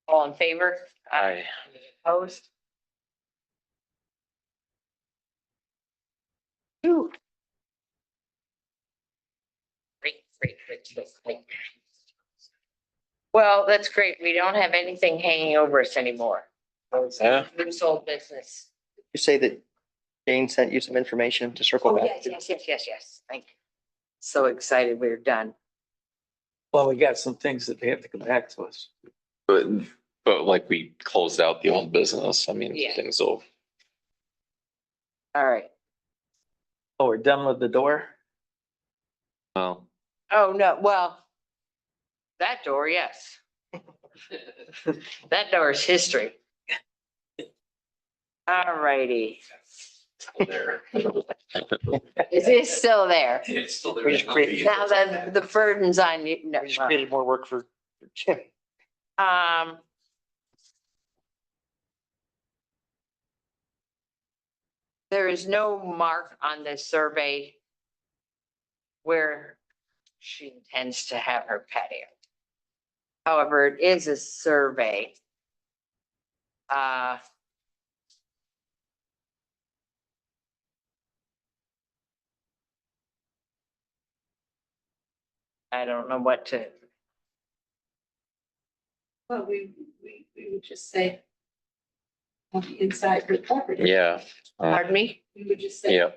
Speaker 3: All in favor?
Speaker 2: Aye.
Speaker 3: Opposed? Ooh. Great. Well, that's great. We don't have anything hanging over us anymore.
Speaker 2: Yeah.
Speaker 3: Loose old business.
Speaker 1: You say that Jane sent you some information to circle
Speaker 3: Oh,
Speaker 1: back?
Speaker 3: yes. Thank you. So excited we're done.
Speaker 6: Well, we got some things that they have to come back to us.
Speaker 2: But like we closed out the old business. I mean,
Speaker 3: Yeah.
Speaker 2: things will,
Speaker 3: All right.
Speaker 6: Oh, we're done with the door?
Speaker 2: well,
Speaker 3: Oh, no, well, that door, yes. That door is history. All righty.
Speaker 5: There.
Speaker 3: Is it still there?
Speaker 5: It's still there.
Speaker 1: We just created-
Speaker 3: Now the burden's on you. No,
Speaker 1: We just created more work for Jim.
Speaker 3: Um. There is no mark on this survey where she intends to have her patio. However, it is a survey. I don't know what to,
Speaker 4: Well, we would just say inside her property.
Speaker 2: yeah.
Speaker 3: pardon me?
Speaker 4: We would just say.
Speaker 2: Yeah.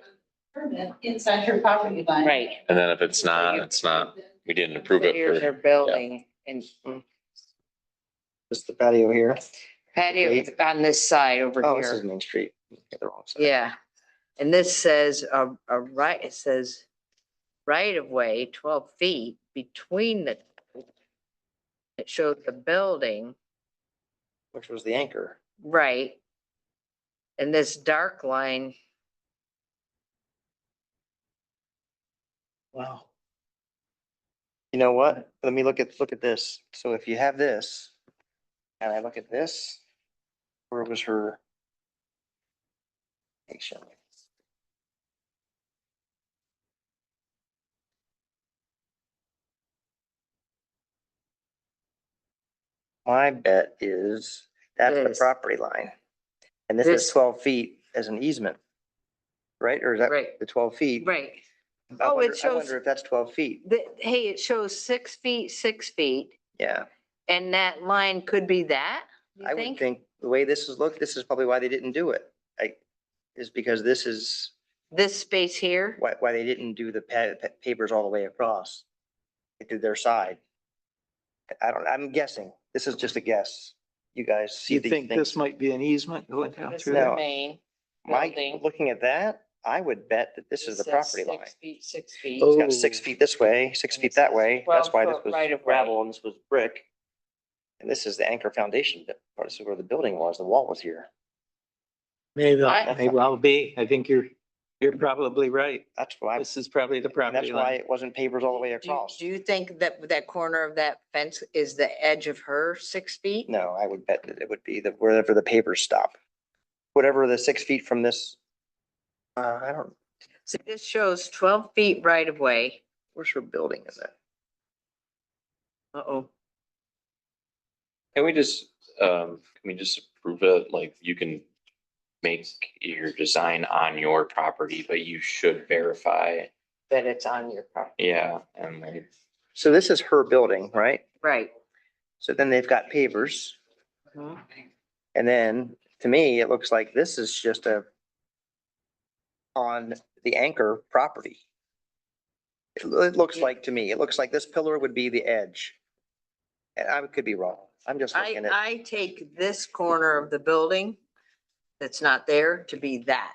Speaker 4: Permit inside her property line.
Speaker 3: Right.
Speaker 2: And then if it's not, it's not. We didn't approve it
Speaker 3: Here's her
Speaker 2: for,
Speaker 3: building and
Speaker 1: This is the patio here.
Speaker 3: patio is on this side over
Speaker 1: Oh, this is
Speaker 3: here.
Speaker 1: Main Street. The wrong side.
Speaker 3: Yeah. And this says it says right of way 12 feet between the, it shows the building,
Speaker 1: Which was the anchor.
Speaker 3: right? And this dark line,
Speaker 1: Wow. You know what? Let me look at this. So if you have this, and I look at this, where was her? Location? My bet is that's the
Speaker 3: This.
Speaker 1: property line. And this is
Speaker 3: This.
Speaker 1: 12 feet as an easement. Right? Or is that
Speaker 3: Right.
Speaker 1: the 12 feet?
Speaker 3: right?
Speaker 1: I
Speaker 3: Oh, it
Speaker 1: wonder- I
Speaker 3: shows-
Speaker 1: wonder if that's 12 feet.
Speaker 3: Hey, it shows 6 feet, 6 feet,
Speaker 1: Yeah.
Speaker 3: and that line could be that, you
Speaker 1: I would
Speaker 3: think?
Speaker 1: think the way this is looked, this is probably why they didn't do it. Is because this is
Speaker 3: This space here?
Speaker 1: why they didn't do the papers all the way across. They did their side. I'm guessing. This is just a guess. You guys
Speaker 6: Do
Speaker 1: see
Speaker 6: you
Speaker 1: these
Speaker 6: think this
Speaker 1: things.
Speaker 6: might be an easement going down
Speaker 3: This is
Speaker 6: through
Speaker 3: the
Speaker 6: there?
Speaker 1: No.
Speaker 3: main
Speaker 1: Mike,
Speaker 3: building.
Speaker 1: looking at that, I would bet that this is the
Speaker 3: It says
Speaker 1: property line.
Speaker 3: 6 feet, 6 feet.
Speaker 1: It's got 6 feet this way, 6 feet that way. That's why this
Speaker 3: 12 foot
Speaker 1: was
Speaker 3: right of way.
Speaker 1: gravel and this was brick. And this is the anchor foundation bit. This is where the building was. The wall was here.
Speaker 6: Maybe,
Speaker 3: I-
Speaker 6: maybe I'll be. I think you're You're probably right.
Speaker 1: That's why,
Speaker 6: This is probably the
Speaker 1: and
Speaker 6: property
Speaker 1: that's why
Speaker 6: line.
Speaker 1: it wasn't pavers all the way
Speaker 3: Do you,
Speaker 1: across.
Speaker 3: do you think that that corner of that fence is the edge of her 6 feet?
Speaker 1: No, I would bet that it would be the, wherever the pavers stop. Whatever the 6 feet from this, I don't,
Speaker 3: So this shows 12 feet right of way.
Speaker 1: where's her building is that?
Speaker 3: Uh-oh.
Speaker 2: Can we just approve it? Like you can make your design on your property, but you should verify.
Speaker 3: That it's on your property.
Speaker 2: Yeah, and like,
Speaker 1: So this is her building, right?
Speaker 3: Right.
Speaker 1: So then they've got pavers.
Speaker 3: Mhm.
Speaker 1: And then, to me, it looks like this is just on the anchor property. It looks like, to me, it looks like this pillar would be the edge. And I could be wrong. I'm just looking at,
Speaker 3: I take this corner of the building that's not there to be that.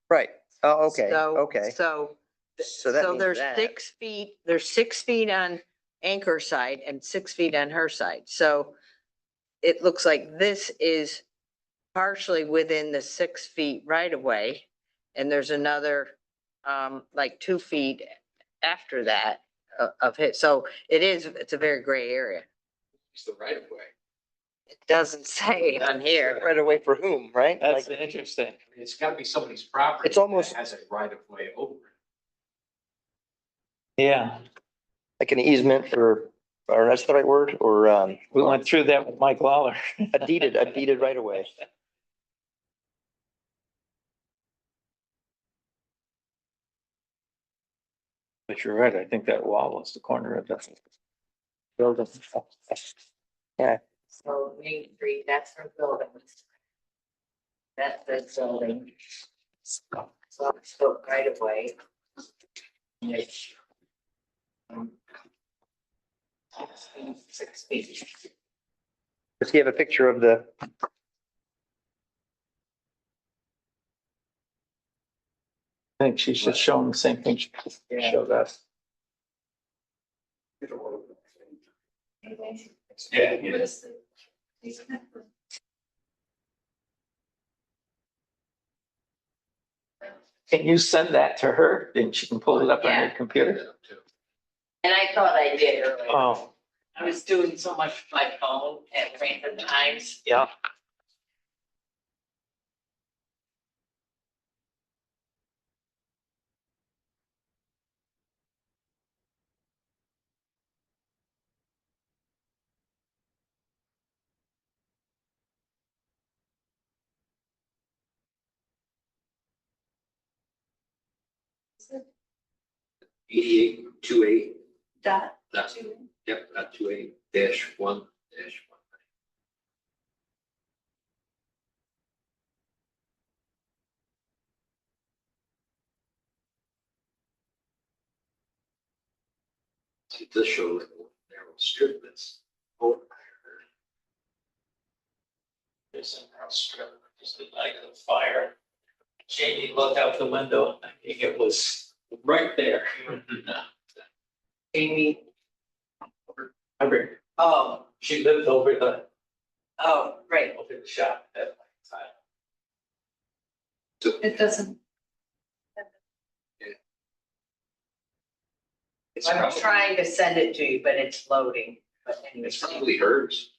Speaker 1: right. Oh, okay,
Speaker 3: So-
Speaker 1: okay.
Speaker 3: So,
Speaker 1: So that
Speaker 3: so
Speaker 1: means
Speaker 3: there's
Speaker 1: that.
Speaker 3: 6 feet, there's 6 feet on anchor side and 6 feet on her side. So it looks like this is partially within the 6 feet right of way. And there's another, like 2 feet after that of it. So it's a very gray area.
Speaker 5: It's the right of way.
Speaker 3: It doesn't say on here.
Speaker 1: Right away for whom, right?
Speaker 6: That's
Speaker 1: Like,
Speaker 6: interesting.
Speaker 5: It's gotta be somebody's property.
Speaker 1: It's almost-
Speaker 5: that Has a right of way over it.
Speaker 6: Yeah,
Speaker 1: like an easement or that's the right word, or,
Speaker 6: we went through that with Mike Lawler.
Speaker 1: a deeded right away.
Speaker 6: But you're right, I think that wall was the corner of the building.
Speaker 1: Yeah,
Speaker 3: So Main Street, that's her building. That's the building. So it's built right away. It's, 6 feet.
Speaker 1: let's give a picture of the,
Speaker 6: I think she's just showing the same thing she showed us.
Speaker 5: Yeah.
Speaker 6: Can you send that to her? Then she can pull it up on her
Speaker 3: Yeah.
Speaker 6: computer?
Speaker 3: And I thought I did earlier.
Speaker 6: Oh,
Speaker 3: I was doing so much with my phone at random times.
Speaker 1: yeah.
Speaker 5: Eighty-eight, 28.
Speaker 4: Dot.
Speaker 5: That's, yep, not 28-1-1. See, this shows a narrow strip that's over.
Speaker 6: there's a narrow strip, just the night of the fire. Jamie looked out the window, I think it was right there.
Speaker 3: Amy,
Speaker 6: Remember,
Speaker 3: oh,
Speaker 6: she lived over the
Speaker 3: right.
Speaker 6: shop at that time.
Speaker 4: It doesn't,
Speaker 5: It's
Speaker 3: I'm
Speaker 5: probably,
Speaker 3: trying to send it to you, but it's loading. But anyway,
Speaker 5: it's probably hers.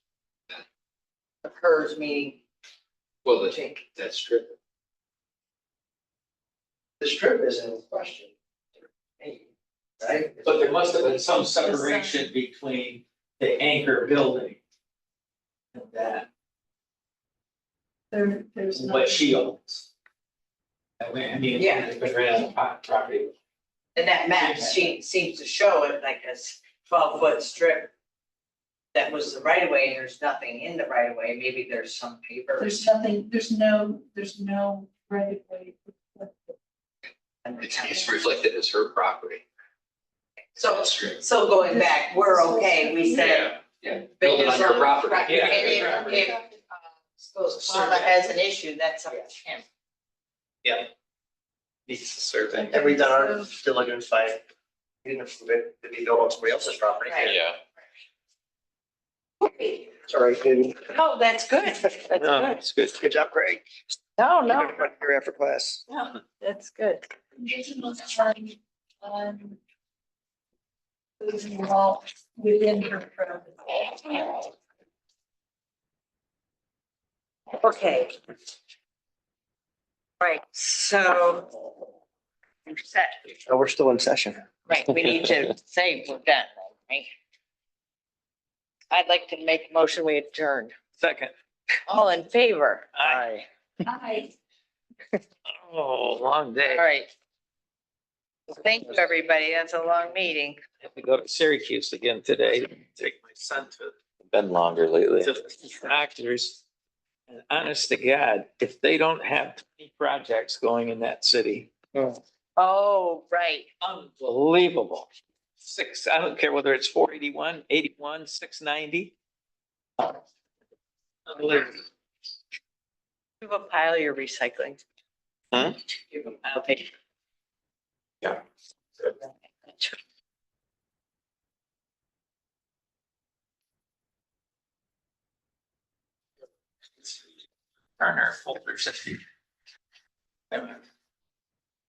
Speaker 3: hers meaning
Speaker 5: Well,
Speaker 3: Jake.
Speaker 5: that strip.
Speaker 1: The strip isn't in question. Right?
Speaker 6: But there must have been some separation between the anchor building and that,
Speaker 4: there's no.
Speaker 6: what she owns. I mean,
Speaker 3: Yeah.
Speaker 6: it's been ran on property.
Speaker 3: And that map seems to show it like a 12-foot strip. That was the right of way, and there's nothing in the right of way. Maybe there's some paper.
Speaker 4: There's nothing, there's no right of way.
Speaker 5: It's reflected as her property.
Speaker 3: So,
Speaker 5: Strip.
Speaker 3: so going back, we're okay. We said.
Speaker 5: Yeah, build it on her property.
Speaker 3: Right, and if suppose Paula has an issue, that's up to him.
Speaker 6: Needs the survey.
Speaker 1: And we've done our diligence by, we didn't approve it to be built on somebody else's property.
Speaker 3: Right.
Speaker 2: yeah.
Speaker 1: Sorry, Katie.
Speaker 3: No, that's good. That's
Speaker 6: No,
Speaker 3: good.
Speaker 6: it's good.
Speaker 1: Good job, Craig.
Speaker 3: No,
Speaker 1: Give
Speaker 3: no,
Speaker 1: everybody your after class.
Speaker 3: no, that's good.
Speaker 4: conditionals on those involved within her property.
Speaker 3: Okay. Right, so. We're set.
Speaker 1: Oh, we're still in session.
Speaker 3: Right, we need to say we're done, right? I'd like to make a motion, we adjourn.
Speaker 6: Second.
Speaker 3: All in favor?
Speaker 6: Aye.
Speaker 4: Hi.
Speaker 6: Oh, long day.
Speaker 3: All right. Thank you, everybody. That's a long meeting.
Speaker 6: I have to go to Syracuse again today, take my son
Speaker 2: Been longer lately.
Speaker 6: to the doctors. And honest to God, if they don't have 20 projects going in that city,
Speaker 3: Oh, right.
Speaker 6: unbelievable. I don't care whether it's 481, 81, 690. Unbelievable.
Speaker 3: You have a pile of your recycling.
Speaker 2: Hmm?
Speaker 3: You have a pile. Take-
Speaker 2: Yeah.
Speaker 6: Turner folders.